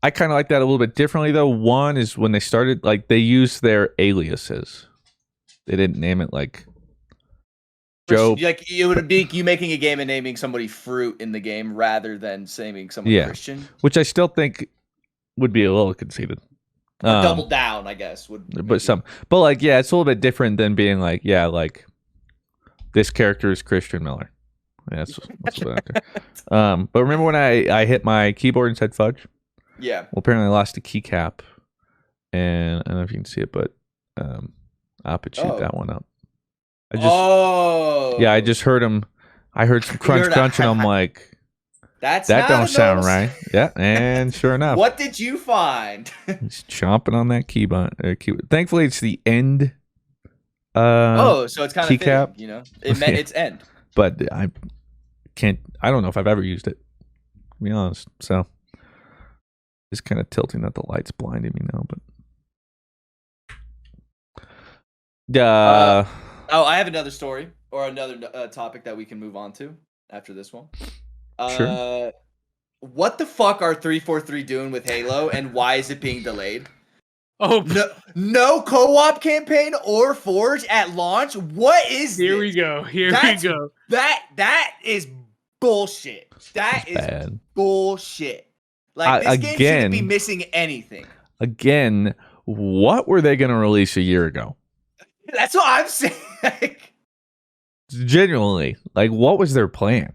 I kind of like that a little bit differently, though. One is when they started, like, they used their aliases. They didn't name it like Joe. Like, it would be you making a game and naming somebody Fruit in the game rather than naming someone Christian. Which I still think would be a little conceited. Double down, I guess. But like, yeah, it's a little bit different than being like, yeah, like this character is Christian Miller. Yeah, that's what I do. But remember when I hit my keyboard and said fudge? Yeah. Well, apparently I lost a keycap, and I don't know if you can see it, but I'll shoot that one up. I just heard him. I heard some crunch, and I'm like, that don't sound right. Yeah, and sure enough. What did you find? He's chomping on that key button. Thankfully, it's the end. So it's kind of keycap. It meant its end. But I don't know if I've ever used it, to be honest. So it's kind of tilting that the light's blinding me now. But I have another story or another topic that we can move on to after this one. Sure. What the fuck are 343 doing with Halo, and why is it being delayed? Oh, no co-op campaign or Forge at launch. What is this? Here we go. That is bullshit. That is bad. Bullshit. Like this game shouldn't be missing anything. Again, what were they going to release a year ago? That's what I'm saying. Genuinely, like, what was their plan?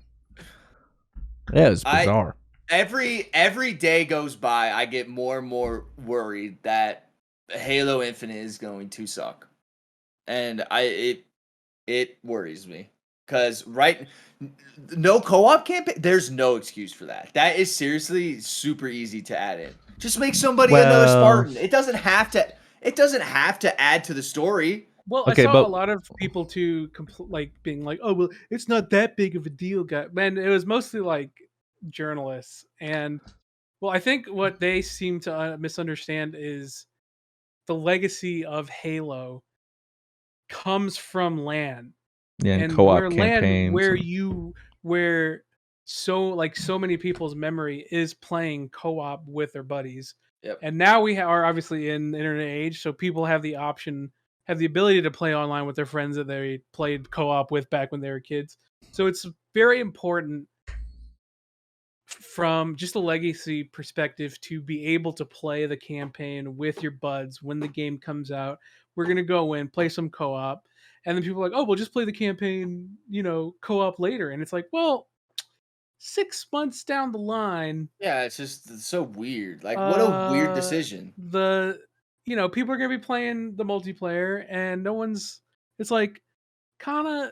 Yeah, it was bizarre. every day goes by, I get more and more worried that Halo Infinite is going to suck, and it worries me because no co-op campaign. There's no excuse for that. That is seriously super easy to add in. Just make somebody another Spartan. It doesn't have to. It doesn't have to add to the story. Well, Okay, I saw but- a lot of people too, like being like, "Oh, well, it's not that big of a deal, guy." Man, it was mostly like journalists, and well, I think what they seem to misunderstand is the legacy of Halo comes from LAN, Yeah, and and co-op where LAN, campaigns. where so many people's memory is playing co-op with their buddies. Yep. And now we are obviously in the internet age, so people have the ability to play online with their friends that they played co-op with back when they were kids. So it's very important from just a legacy perspective to be able to play the campaign with your buds when the game comes out. We're going to go in, play some co-op, and then people are like, "Oh, we'll just play the campaign, co-op later." And it's like, well, 6 months down the line, Yeah, it's so weird. Like, what a weird decision. People are going to be playing the multiplayer, and it's like kind of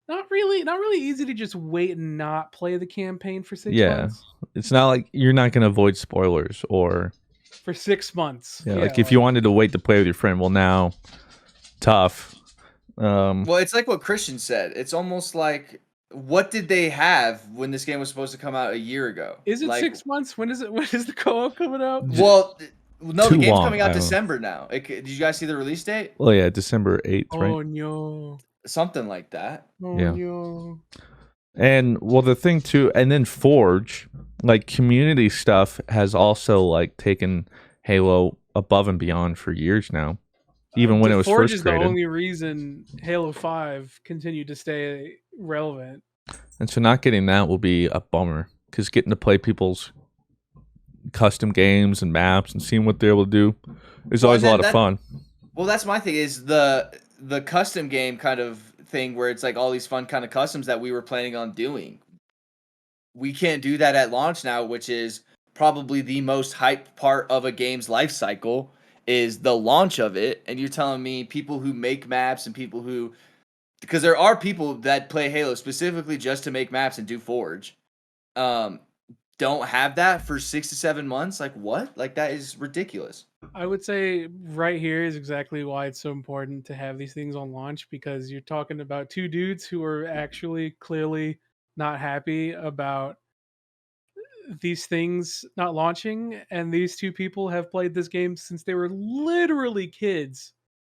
not really easy to just wait and not play the campaign for 6 Yeah. months. It's not like you're not going to avoid spoilers or For 6 months. like if you wanted to wait to play with your friend, well, now tough. Well, it's like what Christian said. It's almost like, what did they have when this game was supposed to come out a year ago? Is it like, 6 months? When is it? When is the co-op coming out? Well, no, the Too game's long, coming I out don't know. December now. Did you guys see the release date? Well, yeah, December 8th, Oh right? no! Something like that. Oh Yeah. no! And well, the thing too, and then Forge, like community stuff has also like taken Halo above and beyond for years now. Even when it was Forge first is created. the only reason Halo 5 continued to stay relevant. And so not getting that will be a bummer because getting to play people's custom games and maps and seeing what they're able to do is always a lot of fun. Well, that's my thing, is the custom game kind of thing where it's like all these fun kind of customs that we were planning on doing. We can't do that at launch now, which is probably the most hyped part of a game's life cycle, is the launch of it. And you're telling me people who make maps and people who, because there are people that play Halo specifically just to make maps and do Forge, don't have that for 6 to 7 months. Like, what? Like, that is ridiculous. I would say right here is exactly why it's so important to have these things on launch, because you're talking about two dudes who are actually clearly not happy about these things not launching, and these two people have played this game since they were literally kids.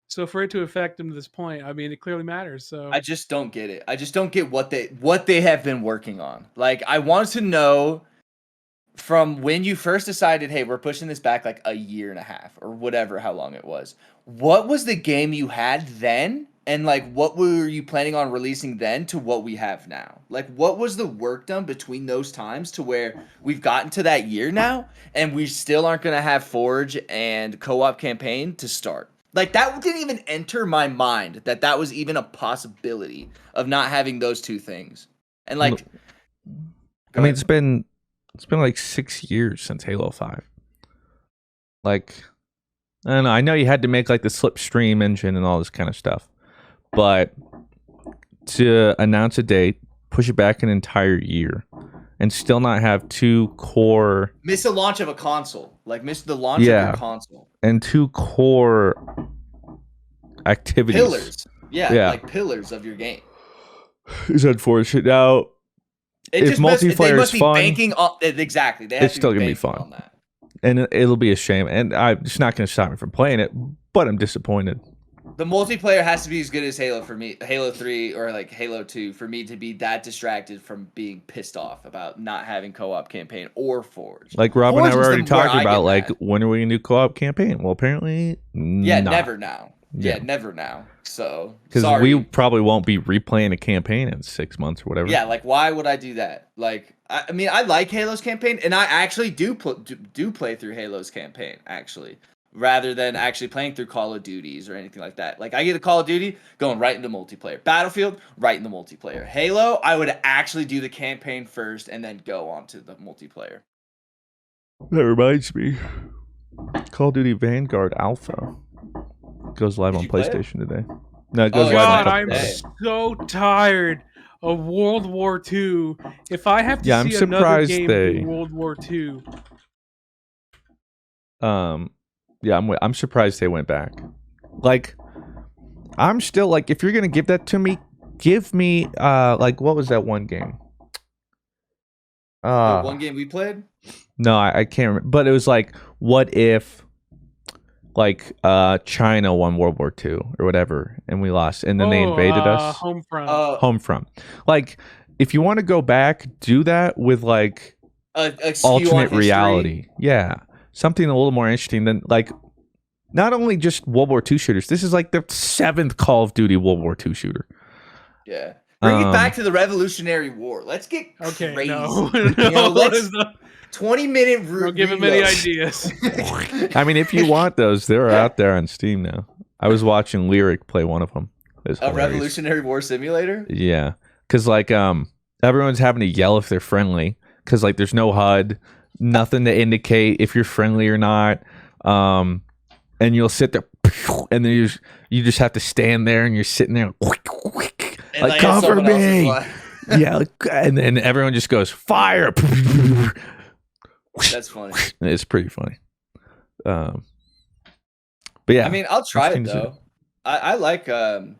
So for it to affect them to this point, I mean, it clearly matters. So I just don't get it. I just don't get what they have been working on. Like, I want to know from when you first decided, hey, we're pushing this back like a year and a half or whatever, how long it was. What was the game you had then? And like, what were you planning on releasing then to what we have now? Like, what was the work done between those times to where we've gotten to that year now and we still aren't going to have Forge and co-op campaign to start? Like, that didn't even enter my mind that was even a possibility of not having those two things. And like, I mean, it's been like 6 years since Halo 5. Like, I don't know. I know you had to make like the slipstream engine and all this kind of stuff, but to announce a date, push it back an entire year, and still not have two core miss the launch of a console, like miss the launch of your console and two core activities, pillars, like pillars of your game. Is unfortunate. Now, if multiplayer is fun, banking on, exactly, it's still gonna be fun on that. And it'll be a shame, and it's not going to stop me from playing it, but I'm disappointed. The multiplayer has to be as good as Halo for me, Halo 3 or like Halo 2, for me to be that distracted from being pissed off about not having co-op campaign or Forge. Like Rob and I were already talking about, like, mad. when are we going to do co-op campaign? Well, apparently, never now. Yeah, never now. So, because we probably won't be replaying a campaign in 6 months or whatever. Yeah, like, why would I do that? Like, I mean, I like Halo's campaign, and I actually do play through Halo's campaign, actually, rather than actually playing through Call of Duties or anything like that. Like, I get a Call of Duty, going right into multiplayer. Battlefield, right into multiplayer. Halo, I would actually do the campaign first and then go on to the multiplayer. That reminds me. Call of Duty Vanguard Alpha goes live Did on you play it? PlayStation today. No, it goes Oh, live on God, a couple I'm days. so tired of World War II. If I have to Yeah, I'm see another surprised game they- do World War II, Yeah, I'm surprised they went back. Like, I'm still like, if you're gonna give that to me, give me like, what was that one game? The one game we played? No, I can't remember. But it was like, what if, like, China won World War II or whatever, and we lost, and then they invaded us. Homefront. Homefront. Like, if you want to go back, do that with like A skew on alternate history. reality. Yeah, something a little more interesting than like. Not only just World War II shooters. This is like the 7th Call of Duty World War II shooter. Yeah. Bring it back to the Revolutionary War. Let's get Okay, crazy. no, You know, let's no, 20-minute don't give him any ideas. I mean, if you want those, they're out there on Steam now. I was watching Lyric play one of them. It's A hilarious. Revolutionary War simulator? Yeah, because like everyone's having to yell if they're friendly because like there's no HUD, nothing to indicate if you're friendly or not. And you'll sit there, and then you just have to stand there, and you're sitting there, And like cover someone else is me. like- Yeah, and then everyone just goes fire. That's funny. It's pretty funny. But yeah, I mean, I'll try it interesting to though. I like all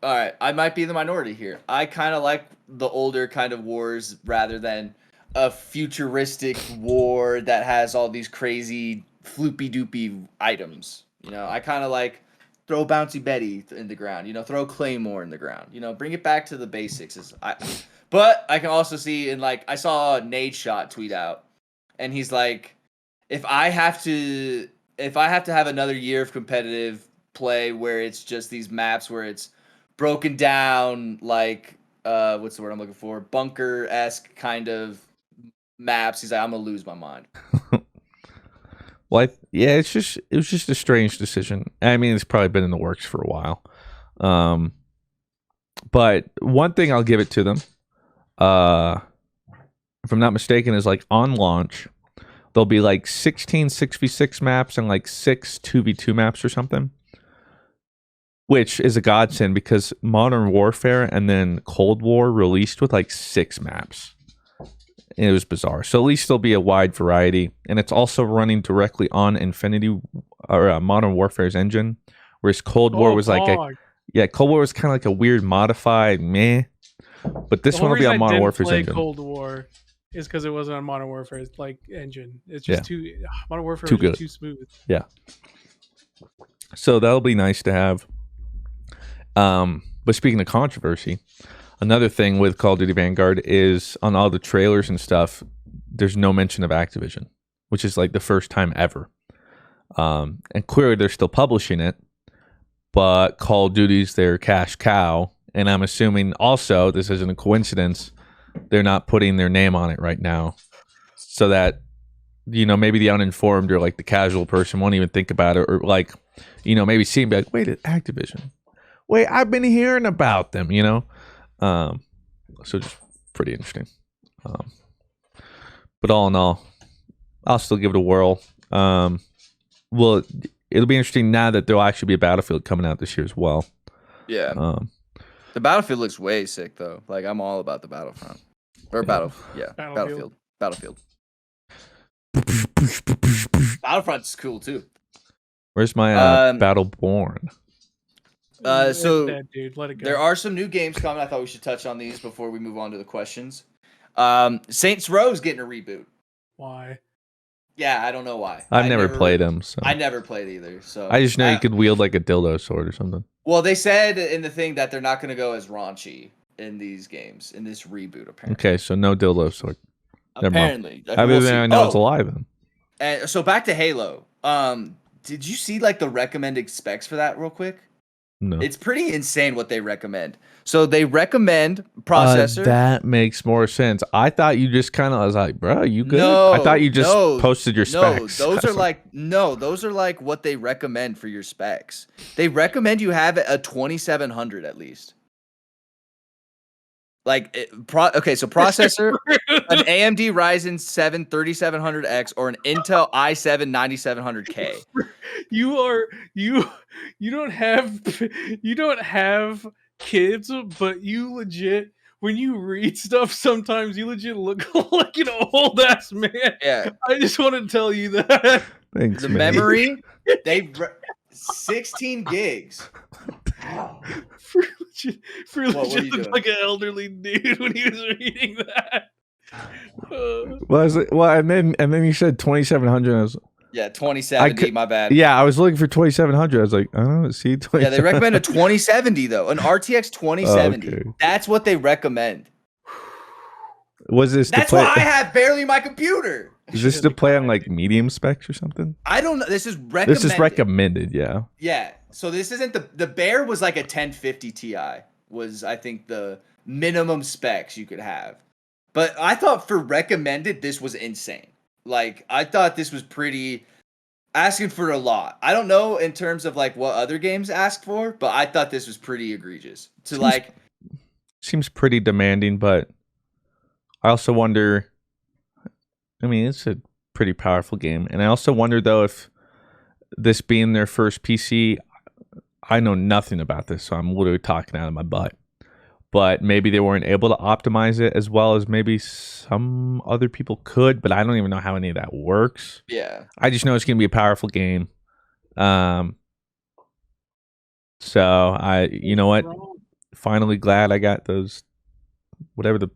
right, I might be the minority here. I kind of like the older kind of wars rather than a futuristic war that has all these crazy floopy doopy items. You know, I kind of like throw Bouncy Betty in the ground, you know, throw Claymore in the ground, you know, bring it back to the basics. But I can also see in like, I saw Nade Shot tweet out and he's like, if I have to have another year of competitive play where it's just these maps where it's broken down like what's the word I'm looking for, bunker-esque kind of maps, he's like, I'm gonna lose my mind. well, it was just a strange decision. I mean, it's probably been in the works for a while. But one thing I'll give it to them, if I'm not mistaken, is like on launch, there'll be like 16 6v6 maps and like 6 2v2 maps or something. Which is a godsend because Modern Warfare and then Cold War released with like 6 maps. It was bizarre. So at least there'll be a wide variety. And it's also running directly on Infinity or Modern Warfare's engine. Whereas Cold War was like Cold War was kind of like a weird modified meh. But this one will be on Modern Warfare's engine. Cold War is because it wasn't on Modern Warfare's like engine. It's just Modern Warfare too was good. just too smooth. Yeah. So that'll be nice to have. But speaking of controversy, another thing with Call of Duty Vanguard is on all the trailers and stuff, there's no mention of Activision, which is like the first time ever. And clearly they're still publishing it, but Call of Duty's their cash cow. And I'm assuming also, this isn't a coincidence, they're not putting their name on it right now. So that, you know, maybe the uninformed or like the casual person won't even think about it, or like, you know, maybe see and be like, wait, it's Activision. Wait, I've been hearing about them, you know? So just pretty interesting. But all in all, I'll still give it a whirl. Well, it'll be interesting now that there'll actually be a Battlefield coming out this year as well. Yeah. The Battlefield looks way sick though. Like I'm all about the Battlefront. Or Battlefield. Battlefront's cool too. Where's my Battleborn? So Dead, dude. Let it go. there are some new games coming. I thought we should touch on these before we move on to the questions. Saints Row's getting a reboot. Why? Yeah, I don't know why. I've never played them, so I never played either. So I just know you could wield like a dildo sword or something. Well, they said in the thing that they're not going to go as raunchy in these games in this reboot. Apparently. Okay, so no dildo sword. Apparently, Other than I know it's alive. Then. And so back to Halo. Did you see like the recommended specs for that real quick? No. It's pretty insane what they recommend. So they recommend processor. That makes more sense. I thought you just kind of was like, bro, you good? No, I thought you just posted your specs. No, those are like what they recommend for your specs. They recommend you have a 2700 at least. Okay, so processor, an AMD Ryzen 7 3700X or an Intel i7 9700K. You don't have kids, but you legit, when you read stuff, sometimes you legit look like an old ass man. Yeah. I just want to tell you that. Thanks, The man. memory, 16 gigs. For legit you looked doing? like an elderly dude when he was reading that. And then you said 2700. I was, Yeah, 2070. My bad. yeah, I was looking for 2700. I was like, oh, see, 27. Yeah, they recommend a 2070 though, an RTX 2070. Okay. That's what they recommend. Was this? That's why I have barely my computer. Is this to play on like medium specs or something? I don't know. This is recommended. This is recommended. Yeah. Yeah. So this isn't the Bear was like a 1050 Ti was I think the minimum specs you could have. But I thought for recommended this was insane. Like I thought this was pretty asking for a lot. I don't know in terms of like what other games ask for, but I thought this was pretty egregious. Seems pretty demanding, but I also wonder, I mean, it's a pretty powerful game. And I also wonder though if this being their first PC, I know nothing about this, so I'm literally talking out of my butt. But maybe they weren't able to optimize it as well as maybe some other people could, but I don't even know how any of that works. Yeah. I just know it's going to be a powerful game. So you know what? Finally glad I got those, whatever the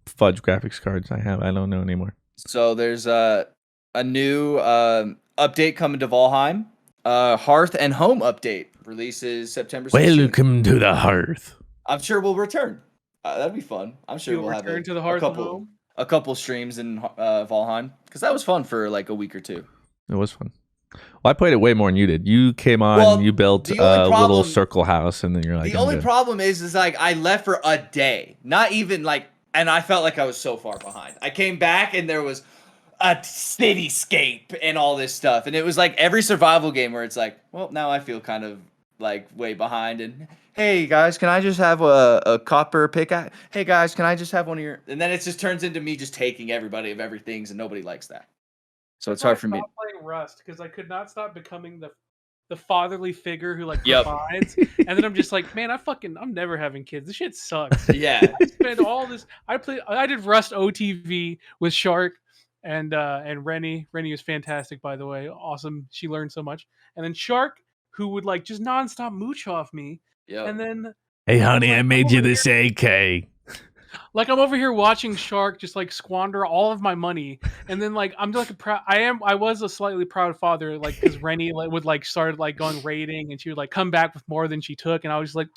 fudge graphics cards I have. I don't know anymore. So there's a new update coming to Valheim. Hearth and Home update releases September 16th. Welcome to the Hearth. I'm sure we'll return. That'd be fun. I'm sure we'll have to the Hearth and Home. A couple streams in Valheim because that was fun for like a week or two. It was fun. Well, I played it way more than you did. You came on, you built a little circle house, and then you're like, the only problem is like I left for a day, not even like, and I felt like I was so far behind. I came back and there was a cityscape and all this stuff, and it was like every survival game where it's like, well, now I feel kind of like way behind. And hey guys, can I just have a copper pickaxe? Hey guys, can I just have one of your? And then it just turns into me just taking everybody of everything's, and nobody likes that. So it's hard for me. I stopped playing Rust because I could not stop becoming the fatherly figure who like provides, and then I'm just like, man, I'm never having kids. This shit sucks. Yeah. I spent all this. I did Rust OTV with Shark and Rennie. Rennie was fantastic, by the way. Awesome. She learned so much. And then Shark, who would like just nonstop mooch off me. Yeah. And then, hey honey, I made you this AK. Like I'm over here watching Shark just like squander all of my money, and then like I'm like I was a slightly proud father, like because Rennie would like started like going raiding, and she would like come back with more than she took, and I was just like,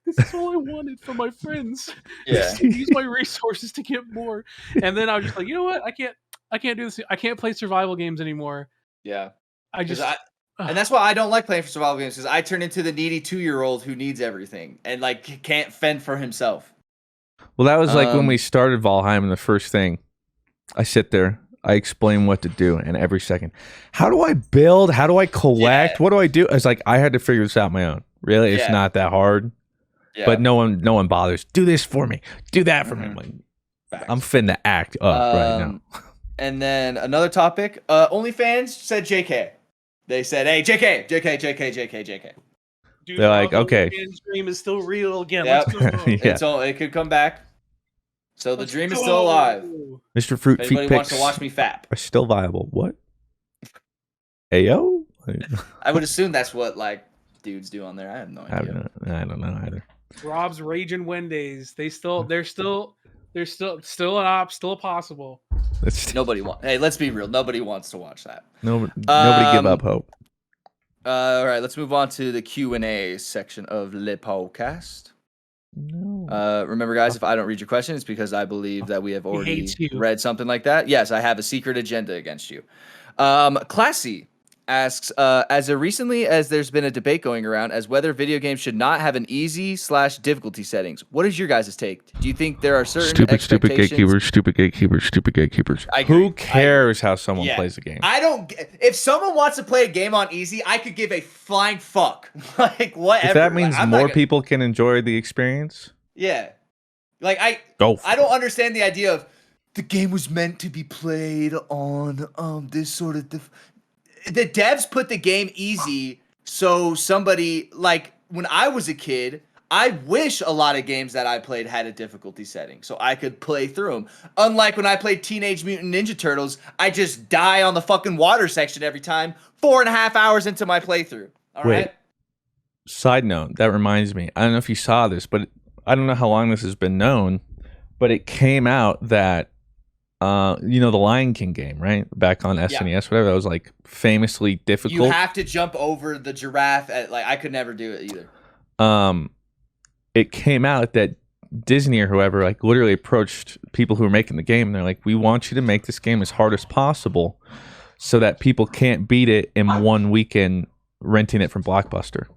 this is all I wanted from my friends. Yeah. To use my resources to get more, and then I was just like, you know what, I can't do this. I can't play survival games anymore. Yeah. And that's why I don't like playing for survival games, because I turn into the needy 2-year-old who needs everything and like can't fend for himself. Well, that was like when we started Valheim, and the first thing, I sit there, I explain what to do, and every second, how do I build? How do I collect? Yeah. What do I do? It's like I had to figure this out on my own. Really, it's not that hard. Yeah. But no one bothers. Do this for me. Do that for me. I'm like, I'm finna act up right now. And then another topic. OnlyFans said JK. They said, hey, JK. Dude, they're like, okay, the dream is still real again. Yep. Let's go. Yeah. It could come back. So the dream is still alive. Mr. Fruit If Feet anybody wants Picks to watch me fap. are still viable. What? Ayo? I would assume that's what like dudes do on there. I have no idea. I don't know either. Rob's Raging Wendays. They're still an op, still possible. Hey, let's be real. Nobody wants to watch that. Nobody give up hope. All right, let's move on to the Q&A section of Le Podcast. No. Remember, guys, if I don't read your question, it's because I believe that we have already hates you. read something like that. Yes, I have a secret agenda against you. Classy asks, as recently as there's been a debate going around as whether video games should not have an easy/difficulty settings. What is your guys' take? Do you think there are certain stupid gatekeepers. Who cares how someone plays a game? If someone wants to play a game on easy, I could give a flying fuck. Like whatever. If that means more people can enjoy the experience. Yeah. Like I don't understand the idea of the game was meant to be played on this sort of the devs put the game easy so somebody like when I was a kid, I wish a lot of games that I played had a difficulty setting so I could play through them. Unlike when I played Teenage Mutant Ninja Turtles, I just die on the fucking water section every time 4.5 hours into my playthrough. All right. Side note, that reminds me. I don't know if you saw this, but I don't know how long this has been known, but it came out that the Lion King game, right? Back on SNES, whatever, that was like famously difficult. You have to jump over the giraffe I could never do it either. It came out that Disney or whoever like literally approached people who were making the game and they're like, we want you to make this game as hard as possible so that people can't beat it in one weekend renting it from Blockbuster.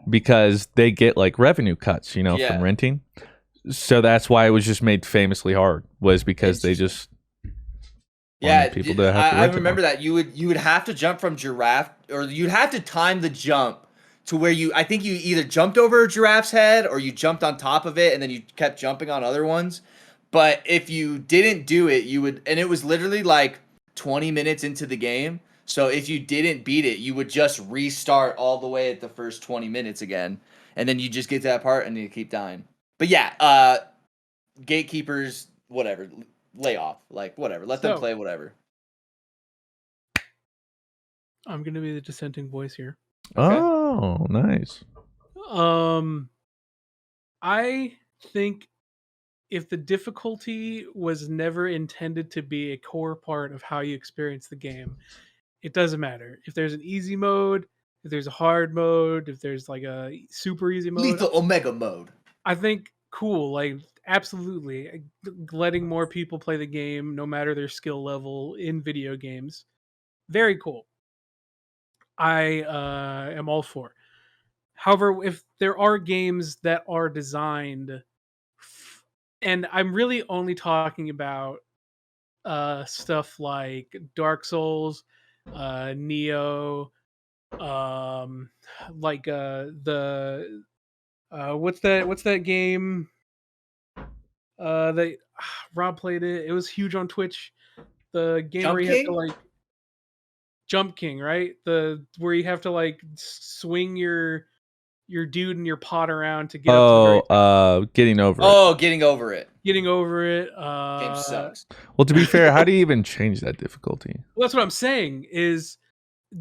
Because they get like revenue cuts, from renting. So that's why it was just made famously hard, was because they just people to have to I remember that you would have to jump from giraffe, or you'd have to time the jump to where I think you either jumped over a giraffe's head or you jumped on top of it and then you kept jumping on other ones. But if you didn't do it, and it was literally like 20 minutes into the game. So if you didn't beat it, you would just restart all the way at the first 20 minutes again. And then you just get to that part and you keep dying. But yeah, gatekeepers, whatever, lay off. Like, whatever. Let them play whatever. I'm going to be the dissenting voice here. Okay. Oh, nice. I think if the difficulty was never intended to be a core part of how you experience the game, it doesn't matter. If there's an easy mode, if there's a hard mode, if there's like a super easy mode. Lethal Omega mode. I think cool, like absolutely. Letting more people play the game, no matter their skill level in video games. Very cool. I am all for. However, if there are games that are designed, and I'm really only talking about stuff like Dark Souls, Neo, like the what's that game? That Rob played it. It was huge on Twitch. The game Jump where you King? have to like Jump King, right? Where you have to like swing your dude and your pot around to get up to the getting over it. Oh, getting over it. Getting over it. Game sucks. Well, to be fair, how do you even change that difficulty? Well, that's what I'm saying is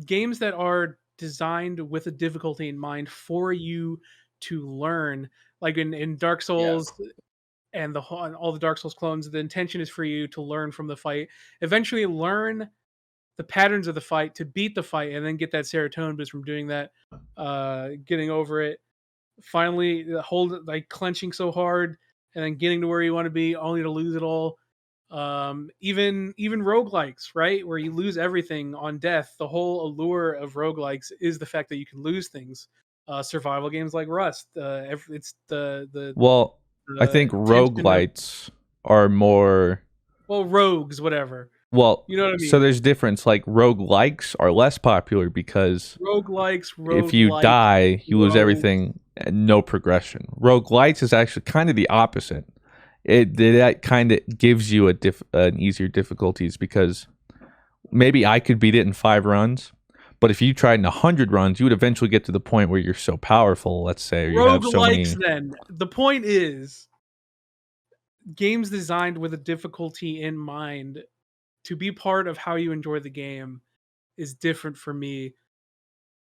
games that are designed with a difficulty in mind for you to learn, like in Dark Souls and all the Dark Souls clones, the intention is for you to learn from the fight, eventually learn the patterns of the fight to beat the fight, and then get that serotonin boost from doing that, getting over it, finally hold it, like clenching so hard and then getting to where you want to be only to lose it all. Even roguelikes, right, where you lose everything on death. The whole allure of roguelikes is the fact that you can lose things. Survival games like Rust, it's I think roguelites are more rogues, whatever. Well, you know what I mean? So there's difference. Like roguelikes are less popular because roguelikes if you die, you lose everything and no progression. Roguelites is actually kind of the opposite. That kind of gives you an easier difficulties because maybe I could beat it in 5 runs, but if you tried in 100 runs, you would eventually get to the point where you're so powerful, let's say, or you have so many. Then the point is, games designed with a difficulty in mind to be part of how you enjoy the game is different for me.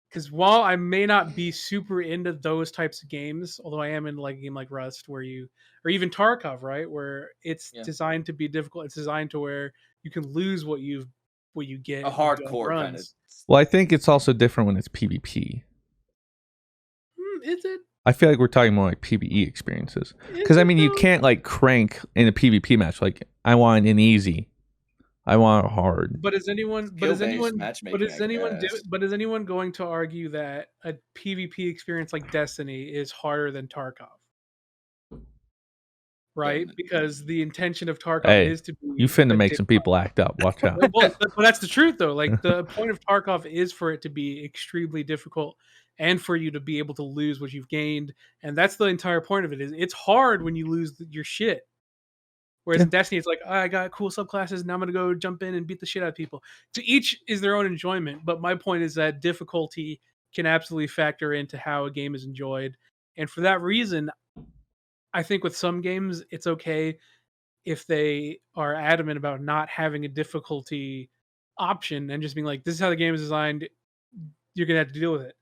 Because while I may not be super into those types of games, although I am in like a game like Rust, or even Tarkov, right, where it's designed to be difficult, it's designed to where you can lose what you get. A hardcore kind of. Well, I think it's also different when it's PvP. Is it? I feel like we're talking more like PvE experiences. Because I mean, you can't like crank in a PvP match. Like I want an easy. I want it hard. But is anyone going to argue that a PvP experience like Destiny is harder than Tarkov? Right? Because the intention of Tarkov is to be... You finna make some people act up. Watch out. But that's the truth, though. Like, the point of Tarkov is for it to be extremely difficult and for you to be able to lose what you've gained. And that's the entire point of it. Is it's hard when you lose your shit. Whereas in Destiny, it's like, oh, I got cool subclasses, now I'm gonna go jump in and beat the shit out of people. To each is their own enjoyment, but my point is that difficulty can absolutely factor into how a game is enjoyed. And for that reason, I think with some games, it's okay if they are adamant about not having a difficulty option and just being like, this is how the game is designed, you're gonna have to deal with it.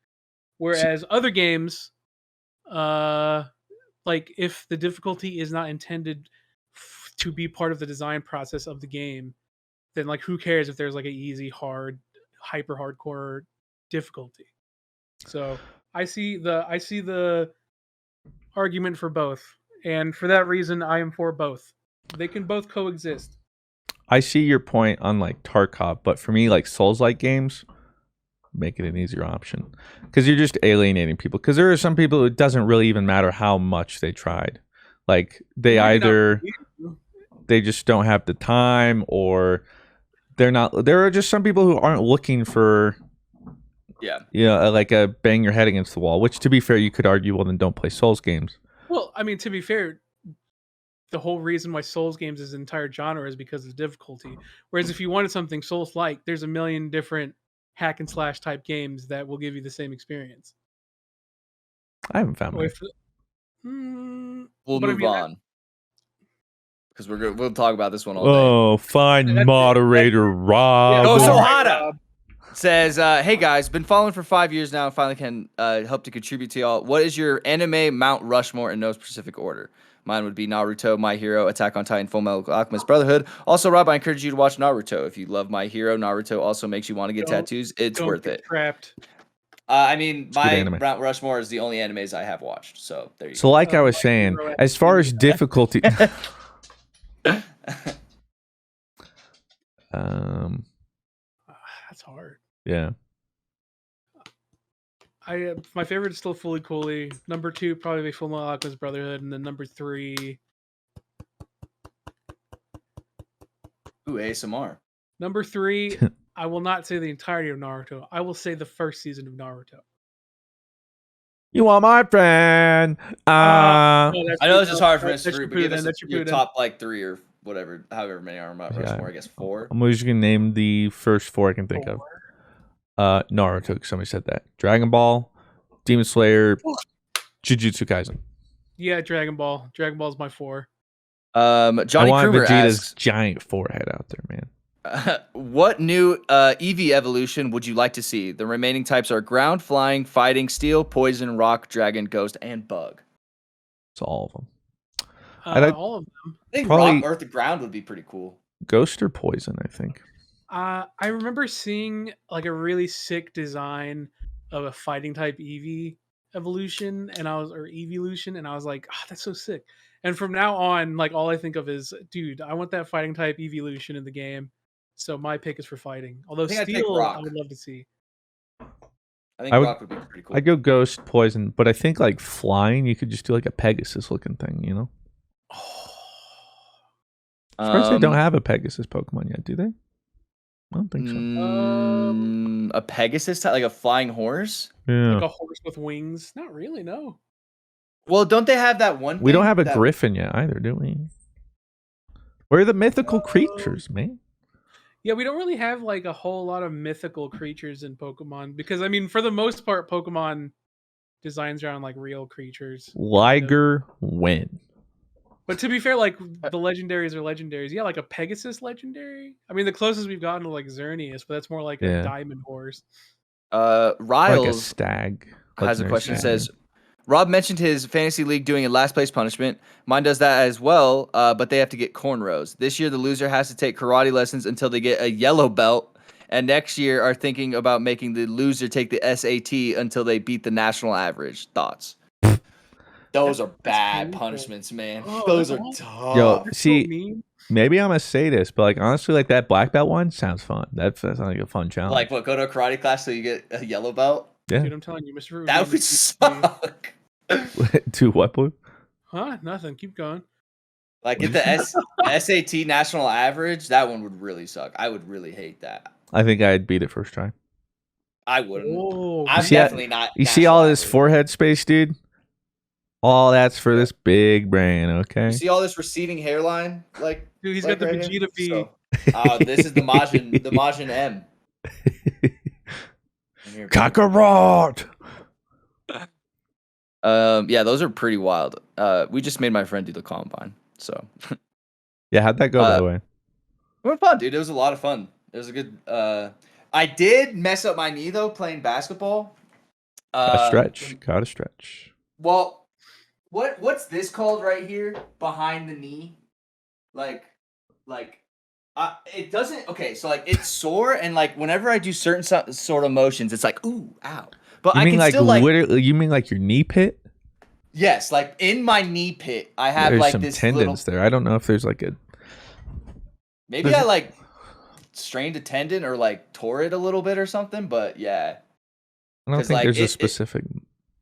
Whereas other games, like if the difficulty is not intended to be part of the design process of the game, then like who cares if there's like an easy, hard, hyper hardcore difficulty. So I see the argument for both, and for that reason I am for both. They can both coexist. I see your point on like Tarkov, but for me, like Souls-like games, make it an easier option because you're just alienating people. Because there are some people it doesn't really even matter how much they tried. Like they either they just don't have the time, or they're not. There are just some people who aren't looking for, like a bang your head against the wall. Which, to be fair, you could argue, well, then don't play Souls games. Well, I mean, to be fair, the whole reason why Souls games is an entire genre is because of difficulty. Whereas if you wanted something Souls-like, there's a million different hack and slash type games that will give you the same experience. I haven't found one. We'll move on because we'll talk about this one all day. Oh, fine, moderator Rob. Go Sohada says, "Hey guys, been following for 5 years now, and finally can help to contribute to y'all. What is your anime Mount Rushmore in no specific order? Mine would be Naruto, My Hero, Attack on Titan, Fullmetal Alchemist Brotherhood. Also, Rob, I encourage you to watch Naruto. If you love My Hero, Naruto also makes you want to get tattoos. It's worth it. Trapped. I mean, my Mount Rushmore is the only animes I have watched. So there you go. So, like I was saying, as far as difficulty, that's hard. Yeah. My favorite is still Fully Cooley. Number 2 probably Fullmetal Alchemist Brotherhood, and then number 3. Ooh, ASMR. Number 3, I will not say the entirety of Naruto. I will say the first season of Naruto. You are my friend. No, I know this is hard for us to give us your top like 3 or whatever, however many are Mount Rushmore. I guess 4. I'm just gonna name the first 4 I can think of. Naruto, because somebody said that. Dragon Ball, Demon Slayer, Jujutsu Kaisen. Yeah, Dragon Ball. Dragon Ball is my 4. Johnny Kruger asks, giant forehead out there, man. What new EV evolution would you like to see? The remaining types are ground, flying, fighting, steel, poison, rock, dragon, ghost, and bug. It's all of them. All of them. I think rock, earth, and ground would be pretty cool. Ghost or poison, I think. I remember seeing like a really sick design of a fighting type EV evolution, and I was like, oh, that's so sick. And from now on, like all I think of is, dude, I want that fighting type evolution in the game. So my pick is for fighting. Although steel, I would love to see. I think rock would be pretty cool. I'd go ghost, poison, but I think like flying, you could just do like a Pegasus looking thing, you know? Of course, they don't have a Pegasus Pokemon yet, do they? I don't think so. A Pegasus, like a flying horse? Yeah. Like a horse with wings? Not really, no. Well, don't they have that one? We don't have a griffin yet either, do we? Where are the mythical creatures, man? Yeah, we don't really have like a whole lot of mythical creatures in Pokemon because, I mean, for the most part, Pokemon designs around like real creatures. Liger win. But to be fair, like the legendaries are legendaries. Yeah, like a Pegasus legendary. I mean, the closest we've gotten to like Xerneas, but that's more like a diamond horse. Riles like a stag. Has a question. Says, Rob mentioned his fantasy league doing a last place punishment. Mine does that as well, but they have to get cornrows. This year, the loser has to take karate lessons until they get a yellow belt. And next year, are thinking about making the loser take the SAT until they beat the national average. Thoughts? Those are bad punishments, man. Those are tough. Yo, see, maybe I'm gonna say this, but like honestly, like that black belt one sounds fun. That sounds like a fun challenge. Like what? Go to a karate class so you get a yellow belt? Yeah. Dude, I'm telling you, Mr. That would suck. To what, Blue? Huh? Nothing. Keep going. Like get the SAT national average. That one would really suck. I would really hate that. I think I'd beat it first try. I wouldn't. Oh, I'm see definitely not. You see all national this athlete. forehead space, dude? All that's for this big brain, okay? You see all this receding hairline, like dude, he's like got the right here? Vegeta V. So, this is the Majin M. Kakarot! Yeah, those are pretty wild. We just made my friend do the combine, so Yeah, how'd that go, by the way? it went fun, dude. It was a lot of fun. It was a good. I did mess up my knee though playing basketball. Gotta stretch. Well, what's this called right here behind the knee? Like, it doesn't. Okay, so like it's sore, and like whenever I do certain sort of motions, it's like ooh, ow. But You I mean can like still like literally? You mean like your knee pit? yes, like in my knee pit, I have There's like some this tendons there. I don't know if there's like a. Maybe I like strained a tendon or like tore it a little bit or something. But yeah, I don't 'cause, think like, there's a it- specific.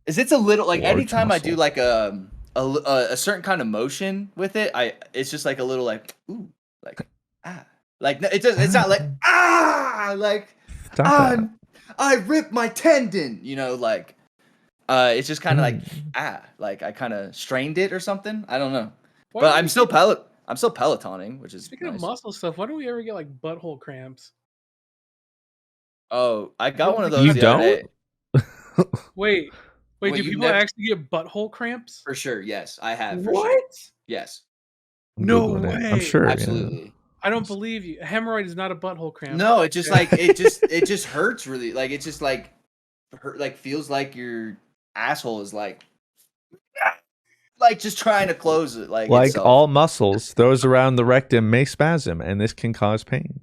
it's a little like Large anytime I do muscle. like a certain kind of motion with it, it's just like a little like ooh, like ah, like no, it's not like like Stop that. I ripped my tendon, like it's just kind of like like I kind of strained it or something. I don't know, Why but don't I'm we still get- pelotoning, which is Speaking nice. of muscle stuff, why don't we ever get like butthole cramps? Oh, I got What one of we those You the other day. Wait, Wait, do you people never- actually get butthole cramps? For sure, yes, I have. For What? Sure. Yes, I'm No Googling it. I'm way. sure. absolutely. I don't believe you. Hemorrhoid is not a butthole cramp. No, it just Okay. like it just hurts really. Like it just like hurt, like feels like your asshole is like just trying to close it like itself. all muscles, those around the rectum may spasm, and this can cause pain.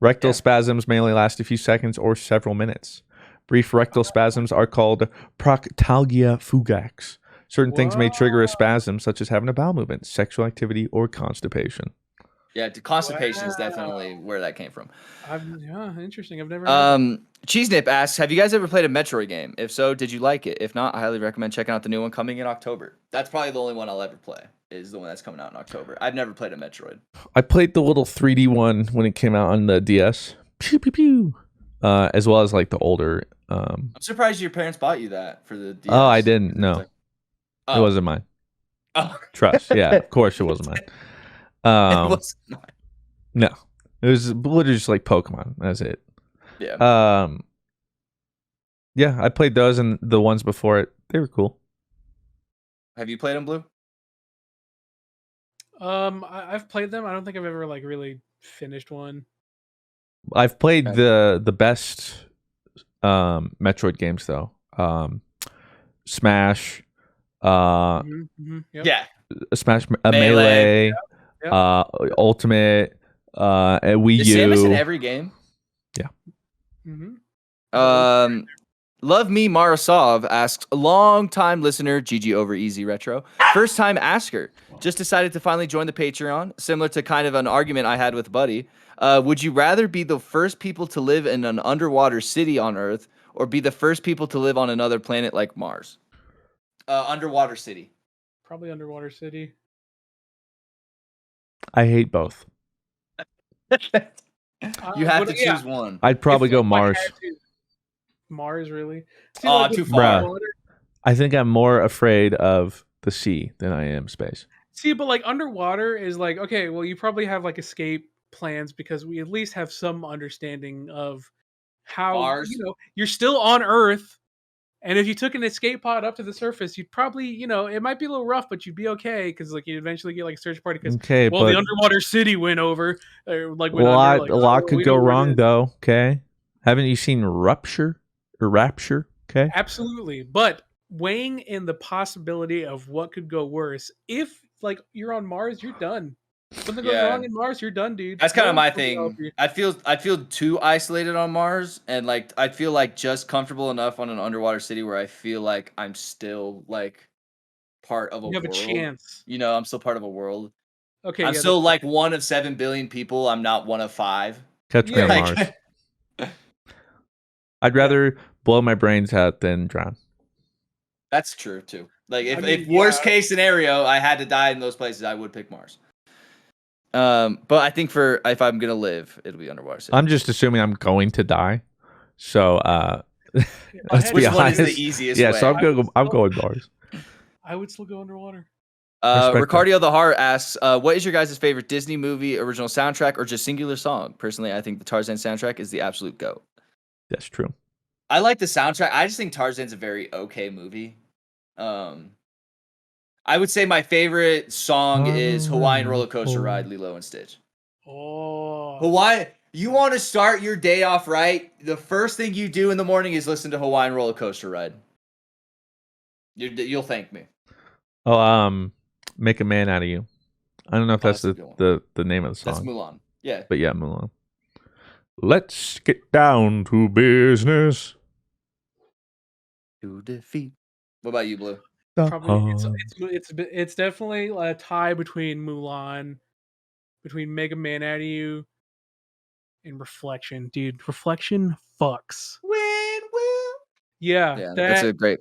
Rectal Yeah. spasms may only last a few seconds or several minutes. Brief rectal spasms are called proctalgia fugax. Certain things may trigger a spasm, such as having a bowel movement, sexual activity, or constipation. Yeah, constipation is Wow. definitely where that came from. Interesting. I've never. Heard Cheese Nip asks, have you guys ever played a Metroid game? If so, did you like it? If not, I highly recommend checking out the new one coming in October. That's probably the only one I'll ever play. Is the one that's coming out in October. I've never played a Metroid. I played the little 3D one when it came out on the DS. Pew pew pew. As well as like the older. I'm surprised your parents bought you that for the DS. Oh, I didn't. No, Like- it wasn't mine. Oh. Trust. Yeah, of course it wasn't mine. It was not. No, it was literally just like Pokemon. That's it. Yeah. Yeah, I played those and the ones before it. They were cool. Have you played them, Blue? I've played them. I don't think I've ever like really finished one. I've played Okay. the best Metroid games though. Smash, Yep. Yeah. Smash, Melee. Melee, Yep. Ultimate, Wii Is Samus in U. every game? Mm-hmm. Love Me Marasov asks, a long time listener, GG over Easy Retro, first time asker, just decided to finally join the Patreon, similar to kind of an argument I had with Buddy. Would you rather be the first people to live in an underwater city on Earth or be the first people to live on another planet like Mars? Underwater city. Probably underwater city. I hate both. You have But, to choose one. I'd probably go If I Mars. had to- Mars, really? See, Aw, like, too with far. underwater- I think I'm more afraid of the sea than I am space. See, but like underwater is like, okay, well, you probably have like escape plans because we at least have some understanding of how Mars. you're still on Earth, and if you took an escape pod up to the surface, you'd probably, it might be a little rough, but you'd be okay because like you eventually get like a search party because Okay, the but underwater city went over, or like a went lot, under. Like, a lot oh, could we go know where it wrong is. though. Okay, haven't you seen Rapture? Okay, Absolutely, but weighing in the possibility of what could go worse, if like you're on Mars, you're done. Something goes Yeah. wrong in Mars, you're done, dude. That's kind No of my one's gonna help thing. you. I feel too isolated on Mars, and like I feel like just comfortable enough on an underwater city where I feel like I'm still like part of a You have world. a chance. I'm still part of a world. Okay, I'm yeah, still like one of 7 billion people. I'm not one of 5. catch me Yeah, on Like, Mars. I'd rather blow my brains out than drown. that's true too. Like if, I mean, if worst yeah. case scenario, I had to die in those places, I would pick Mars. But I think if I'm gonna live, it'll be underwater city. I'm just assuming I'm going to die. So Let's be Which one is honest. the easiest Yeah, way? so I'm going bars. I would still go underwater. Respect Ricardio the Heart asks, what is your guys' favorite Disney movie, original soundtrack, or just singular song? Personally, I think the Tarzan soundtrack is the absolute GOAT. That's true. I like the soundtrack. I just think Tarzan's a very okay movie. I would say my favorite song is Hawaiian Roller Coaster Ride, Lilo and Stitch. Oh. Hawaii, you want to start your day off right? The first thing you do in the morning is listen to Hawaiian Roller Coaster Ride. You'll thank me. Oh, Make a Man Out of You. I don't know if that's that's a the name of the song. That's Mulan. Yeah. But yeah, Mulan. Let's get down to business. To defeat. What about you, Blue? Probably it's definitely a tie between Mulan, between Mega Man Out of You, and Reflection. Dude, Reflection fucks. When will? Yeah, That's a great.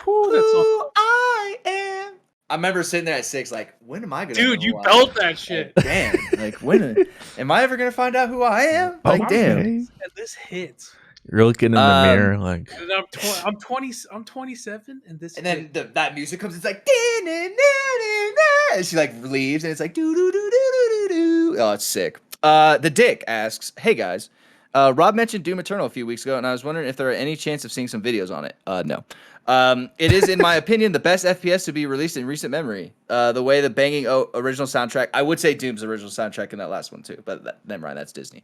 Whew, that's Who I am. I remember sitting there at 6, like, when am I gonna? dude, know you who I belt am? that shit. Like, damn, like when am I ever gonna find out who I am? Like, Okay. damn. And this hits. You're looking in the mirror like. And I'm 27, and this. And then that music comes. It's like, and she like leaves, and it's like, do do do do do do. Oh, it's sick. The Dick asks, "Hey guys, Rob mentioned Doom Eternal a few weeks ago, and I was wondering if there are any chance of seeing some videos on it. No. It is, in my opinion, the best FPS to be released in recent memory. The way the banging original soundtrack, I would say Doom's original soundtrack in that last one too, but never mind, that's Disney.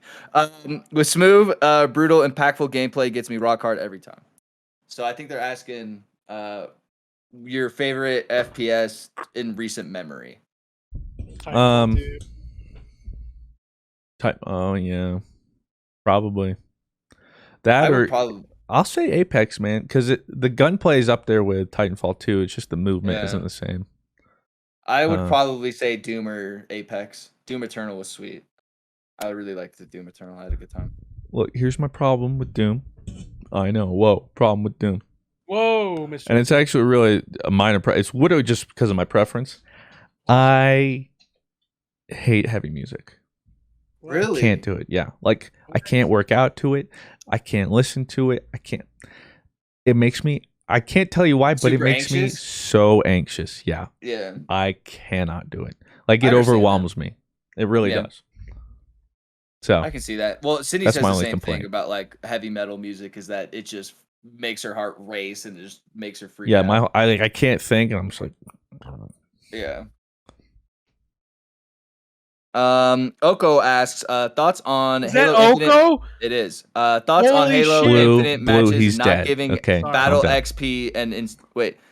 With smooth, brutal, impactful gameplay gets me rock hard every time. So I think they're asking your favorite FPS in recent memory. Oh yeah, probably that, or I'll say Apex, man, because the gunplay is up there with Titanfall 2. It's just the movement isn't the same. I would probably say Doom or Apex. Doom Eternal was sweet. I really liked the Doom Eternal. I had a good time. Look, here's my problem with Doom. I know. Whoa, problem with Doom. Whoa, Mr. And it's actually really a minor. It's literally just because of my preference. I hate heavy music. Really? I can't do it. Yeah, like I can't work out to it. I can't listen to it. I can't. It makes me. I can't tell you why, but it makes me so anxious. Yeah. Yeah. I cannot do it. Like it overwhelms me. It really does. So I can see that. Well, Sydney says the same thing about like heavy metal music, is that it just makes her heart race and it just makes her freak out. Yeah, I can't think, and I'm just like, yeah. Oko asks, thoughts on Halo Infinite. Oko? It is. Thoughts on Halo Infinite matches not giving battle XP and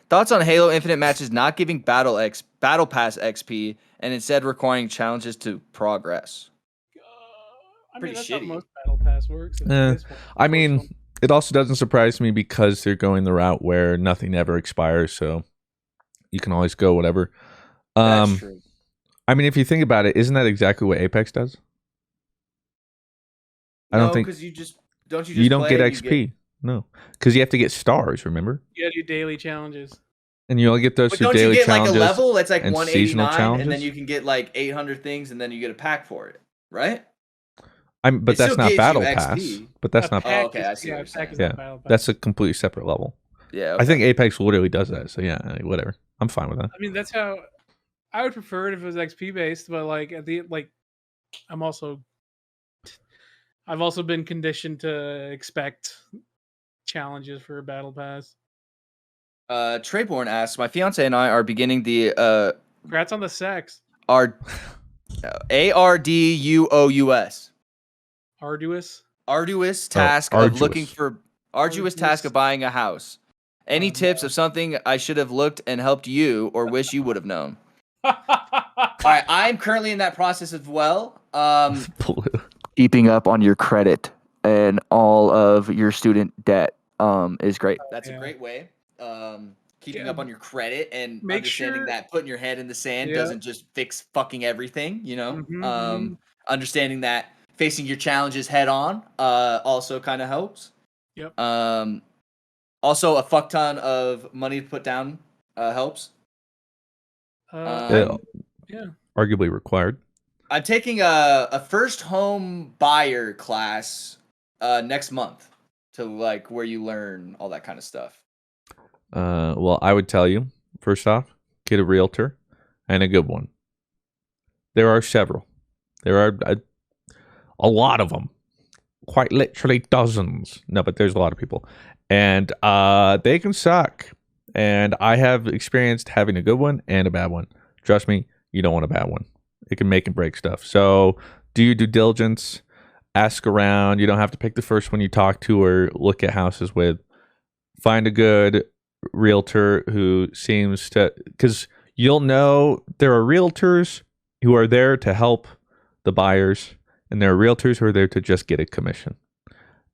thoughts on Halo Infinite matches not giving battle pass XP and instead requiring challenges to progress. I mean, that's how most battle pass works. I mean, it also doesn't surprise me because they're going the route where nothing ever expires, so you can always go whatever. That's true. I mean, if you think about it, isn't that exactly what Apex does? I don't think because you don't get XP. No, because you have to get stars. Remember? You gotta do daily challenges, and you only get those through Don't daily you get challenges. Like a level that's like 189, and then challenges? you can get like 800 things, and then you get a pack for it, right? But that's not battle pass. But that's not. Oh, okay, I see what you're saying. Yeah, that's a completely separate level. Yeah, okay. I think Apex literally does that. So yeah, whatever. I'm fine with that. I mean, that's how I would prefer it if it was XP based, but like I've also been conditioned to expect challenges for a battle pass. Trayborn asks, my fiance and I are beginning the Congrats on the sex. ARDUOUS. Arduous task of looking for arduous task of buying a house. Any tips of something I should have looked and helped you or wish you would have known? All right, I'm currently in that process as well. Keeping up on your credit and all of your student debt is great. That's a great way. Keeping up on your credit and understanding that putting your head in the sand doesn't just fix fucking everything, you know? Understanding that facing your challenges head on also kind of helps. Yep. Also, a fuck ton of money to put down helps. Yeah. Arguably required. I'm taking a first home buyer class next month. to like where you learn all that kind of stuff? Well, I would tell you, first off, get a realtor and a good one. There are several. There are a lot of them. Quite literally dozens. No, but there's a lot of people. And they can suck. And I have experienced having a good one and a bad one. Trust me, you don't want a bad one. It can make and break stuff. So do your due diligence. Ask around. You don't have to pick the first one you talk to or look at houses with. Find a good realtor who seems to, because you'll know there are realtors who are there to help the buyers, and there are realtors who are there to just get a commission,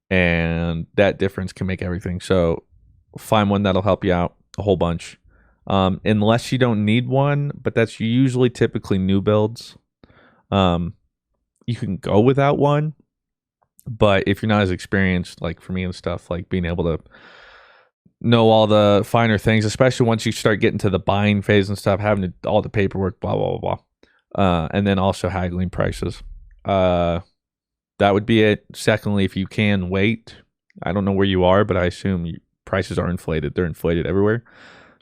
and that difference can make everything. So find one that'll help you out a whole bunch, unless you don't need one, but that's usually typically new builds. You can go without one, but if you're not as experienced, like for me and stuff, like being able to know all the finer things, especially once you start getting to the buying phase and stuff, having to, all the paperwork, blah, blah, blah, blah. And then also haggling prices. That would be it. Secondly, if you can wait, I don't know where you are, but I assume prices are inflated. They're inflated everywhere.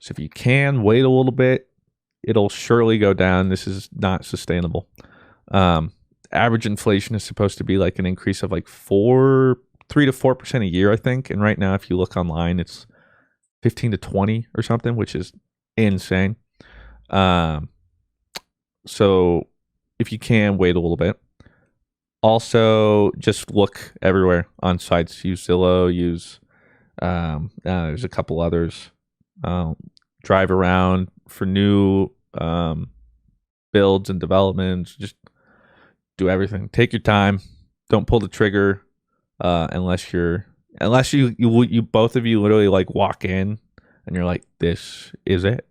So if you can wait a little bit, it'll surely go down. This is not sustainable. Average inflation is supposed to be like an increase of like 3 to 4% a year, I think. And right now, if you look online, it's 15 to 20 or something, which is insane. So if you can wait a little bit, also just look everywhere on sites. Use Zillow, use there's a couple others. Drive around for new builds and developments. Just do everything. Take your time. Don't pull the trigger unless you both of you literally like walk in and you're like, this is it.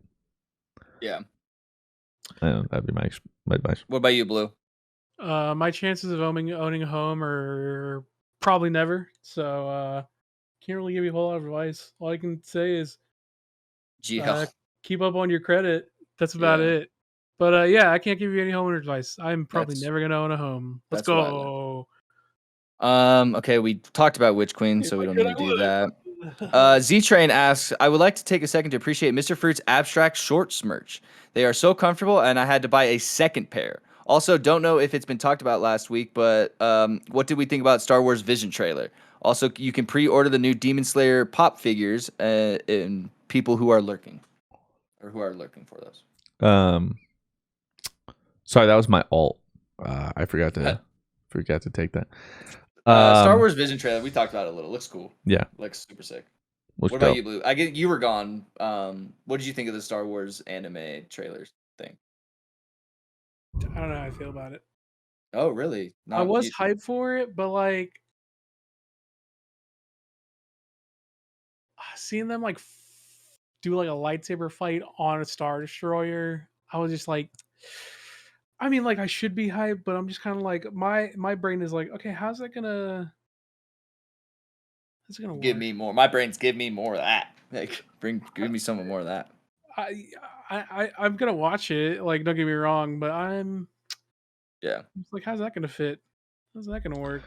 Yeah. That'd be my advice. What about you, Blue? My chances of owning a home are probably never. So can't really give you a whole lot of advice. All I can say is keep up on your credit. That's about it. But yeah, I can't give you any homeowner advice. I'm probably never gonna own a home. Let's go. Okay, we talked about Witch Queen, so we don't need to do that. Z-Train asks, I would like to take a second to appreciate Mr. Fruit's abstract shorts merch. They are so comfortable, and I had to buy a second pair. Also, don't know if it's been talked about last week, but what did we think about Star Wars Vision trailer? Also, you can pre-order the new Demon Slayer pop figures in people who are lurking, or who are looking for those. Sorry, that was my alt. I forgot to take that. Star Wars Vision trailer, we talked about it a little. Looks cool. Yeah. Looks super sick. What about you, Blue? I get you were gone. What did you think of the Star Wars anime trailers thing? I don't know how I feel about it. Oh, really? I was hyped for it, but like seeing them like do like a lightsaber fight on a Star Destroyer, I was just like, I mean, like I should be hyped, but I'm just kind of like my brain is like, okay, how's it gonna work? Give me more. My brain's give me more of that. Like give me some more of that. I'm gonna watch it. Like, don't get me wrong, but I'm like, how's that gonna fit? How's that gonna work?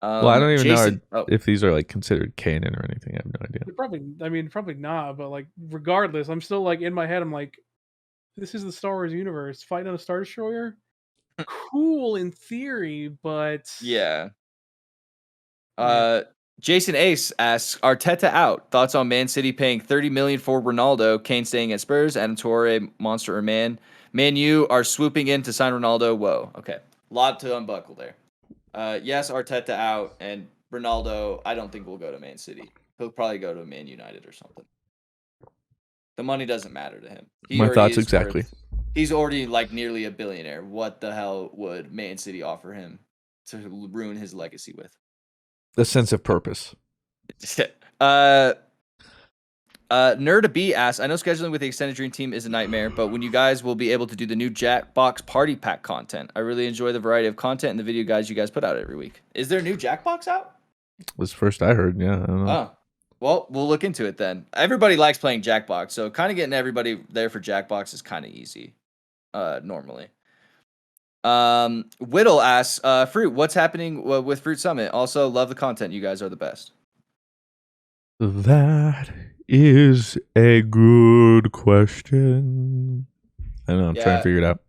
Well, I don't even know if these are like considered canon or anything. I have no idea. Probably not. But like, regardless, I'm still like in my head. I'm like, this is the Star Wars universe. Fighting on a Star Destroyer, cool in theory, but yeah. Jason Ace asks, Arteta out. Thoughts on Man City paying $30 million for Ronaldo, Kane staying at Spurs, Adam Torre, monster or man. Man U are swooping in to sign Ronaldo. Whoa. Okay. A lot to unbuckle there. Yes, Arteta out, and Ronaldo, I don't think will go to Man City. He'll probably go to Man United or something. The money doesn't matter to him. My thoughts exactly. He's already like nearly a billionaire. What the hell would Man City offer him to ruin his legacy with? A sense of purpose. Nerd B asks, I know scheduling with the extended dream team is a nightmare, but when you guys will be able to do the new Jackbox party pack content? I really enjoy the variety of content and the video guides you guys put out every week. Is there a new Jackbox out? Was first I heard. Yeah, I don't know. Oh, well, we'll look into it then. Everybody likes playing Jackbox, so kind of getting everybody there for Jackbox is kind of easy, normally. Whittle asks, Fruit, what's happening with Fruit Summit? Also, love the content. You guys are the best. That is a good question. I don't know. I'm trying to figure it out.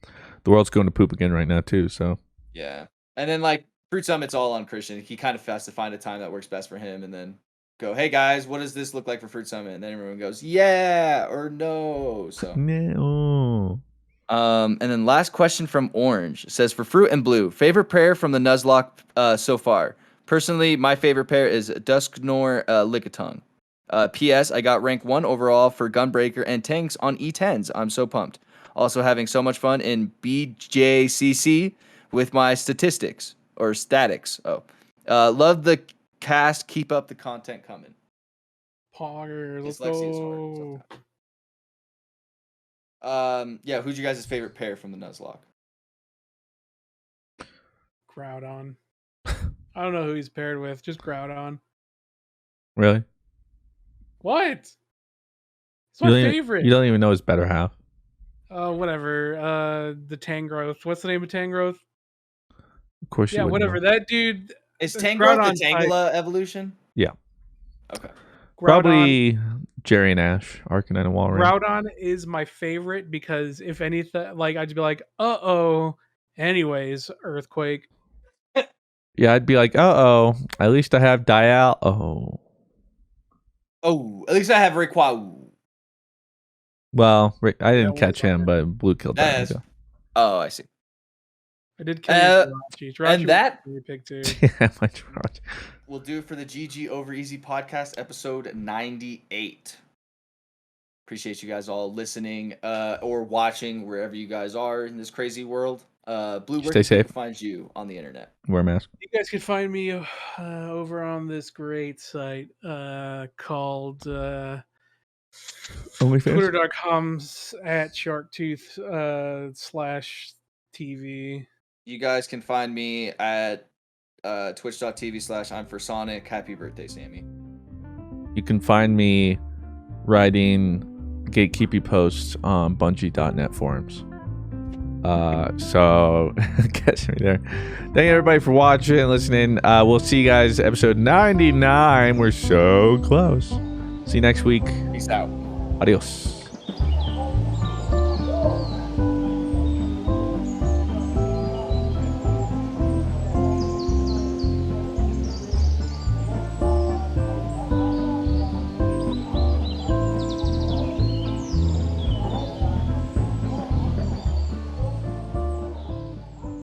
The world's going to poop again right now too. So yeah, and then like Fruit Summit's all on Christian. He kind of has to find a time that works best for him, and then go, hey guys, what does this look like for Fruit Summit? And then everyone goes, yeah or no. So no. And then last question from Orange. It says, for Fruit and Blue, favorite pair from the Nuzlocke so far. Personally, my favorite pair is Dusknor Lickitung. P.S. I got rank 1 overall for Gunbreaker and Tanks on E10s. I'm so pumped. Also having so much fun in BJCC with my statistics. Or statics. Love the cast. Keep up the content coming. Pogger, let's Dyslexia is go. hard. Yeah, who's your guys' favorite pair from the Nuzlocke? Groudon. I don't know who he's paired with. Just Groudon. Really? What? It's my favorite. You don't even know his better half. Whatever. The Tangrowth. What's the name of Tangrowth? Of course. Yeah, whatever. Know. That dude. Is Tangrowth the Tangela evolution? Yeah. Okay. Groudon, Probably Jerry and Ash, Arcanine and Walrein. Groudon is my favorite because if anything, like I'd be like, anyways, Earthquake. Yeah, I'd be like, at least I have Dial. Oh, at least I have Rayquaza. Well, I didn't catch him, but Blue killed that. Oh, I see. I did kill Jirachi. And that pick too. Yeah, my Jirachi. We'll do it for the GG Over Easy podcast, episode 98. Appreciate you guys all listening or watching wherever you guys are in this crazy world. Blue, where Stay safe. People find you on the internet? Wear a mask. You guys can find me over on this great site called twitter.com/sharktooth/TV. You guys can find me at twitch.tv/I'm4Sonic. Happy birthday, Sammy. You can find me writing gatekeepy posts on Bungie.net forums. So catch me there. Thank everybody for watching and listening. We'll see you guys episode 99. We're so close. See you next week. Peace out. Adios.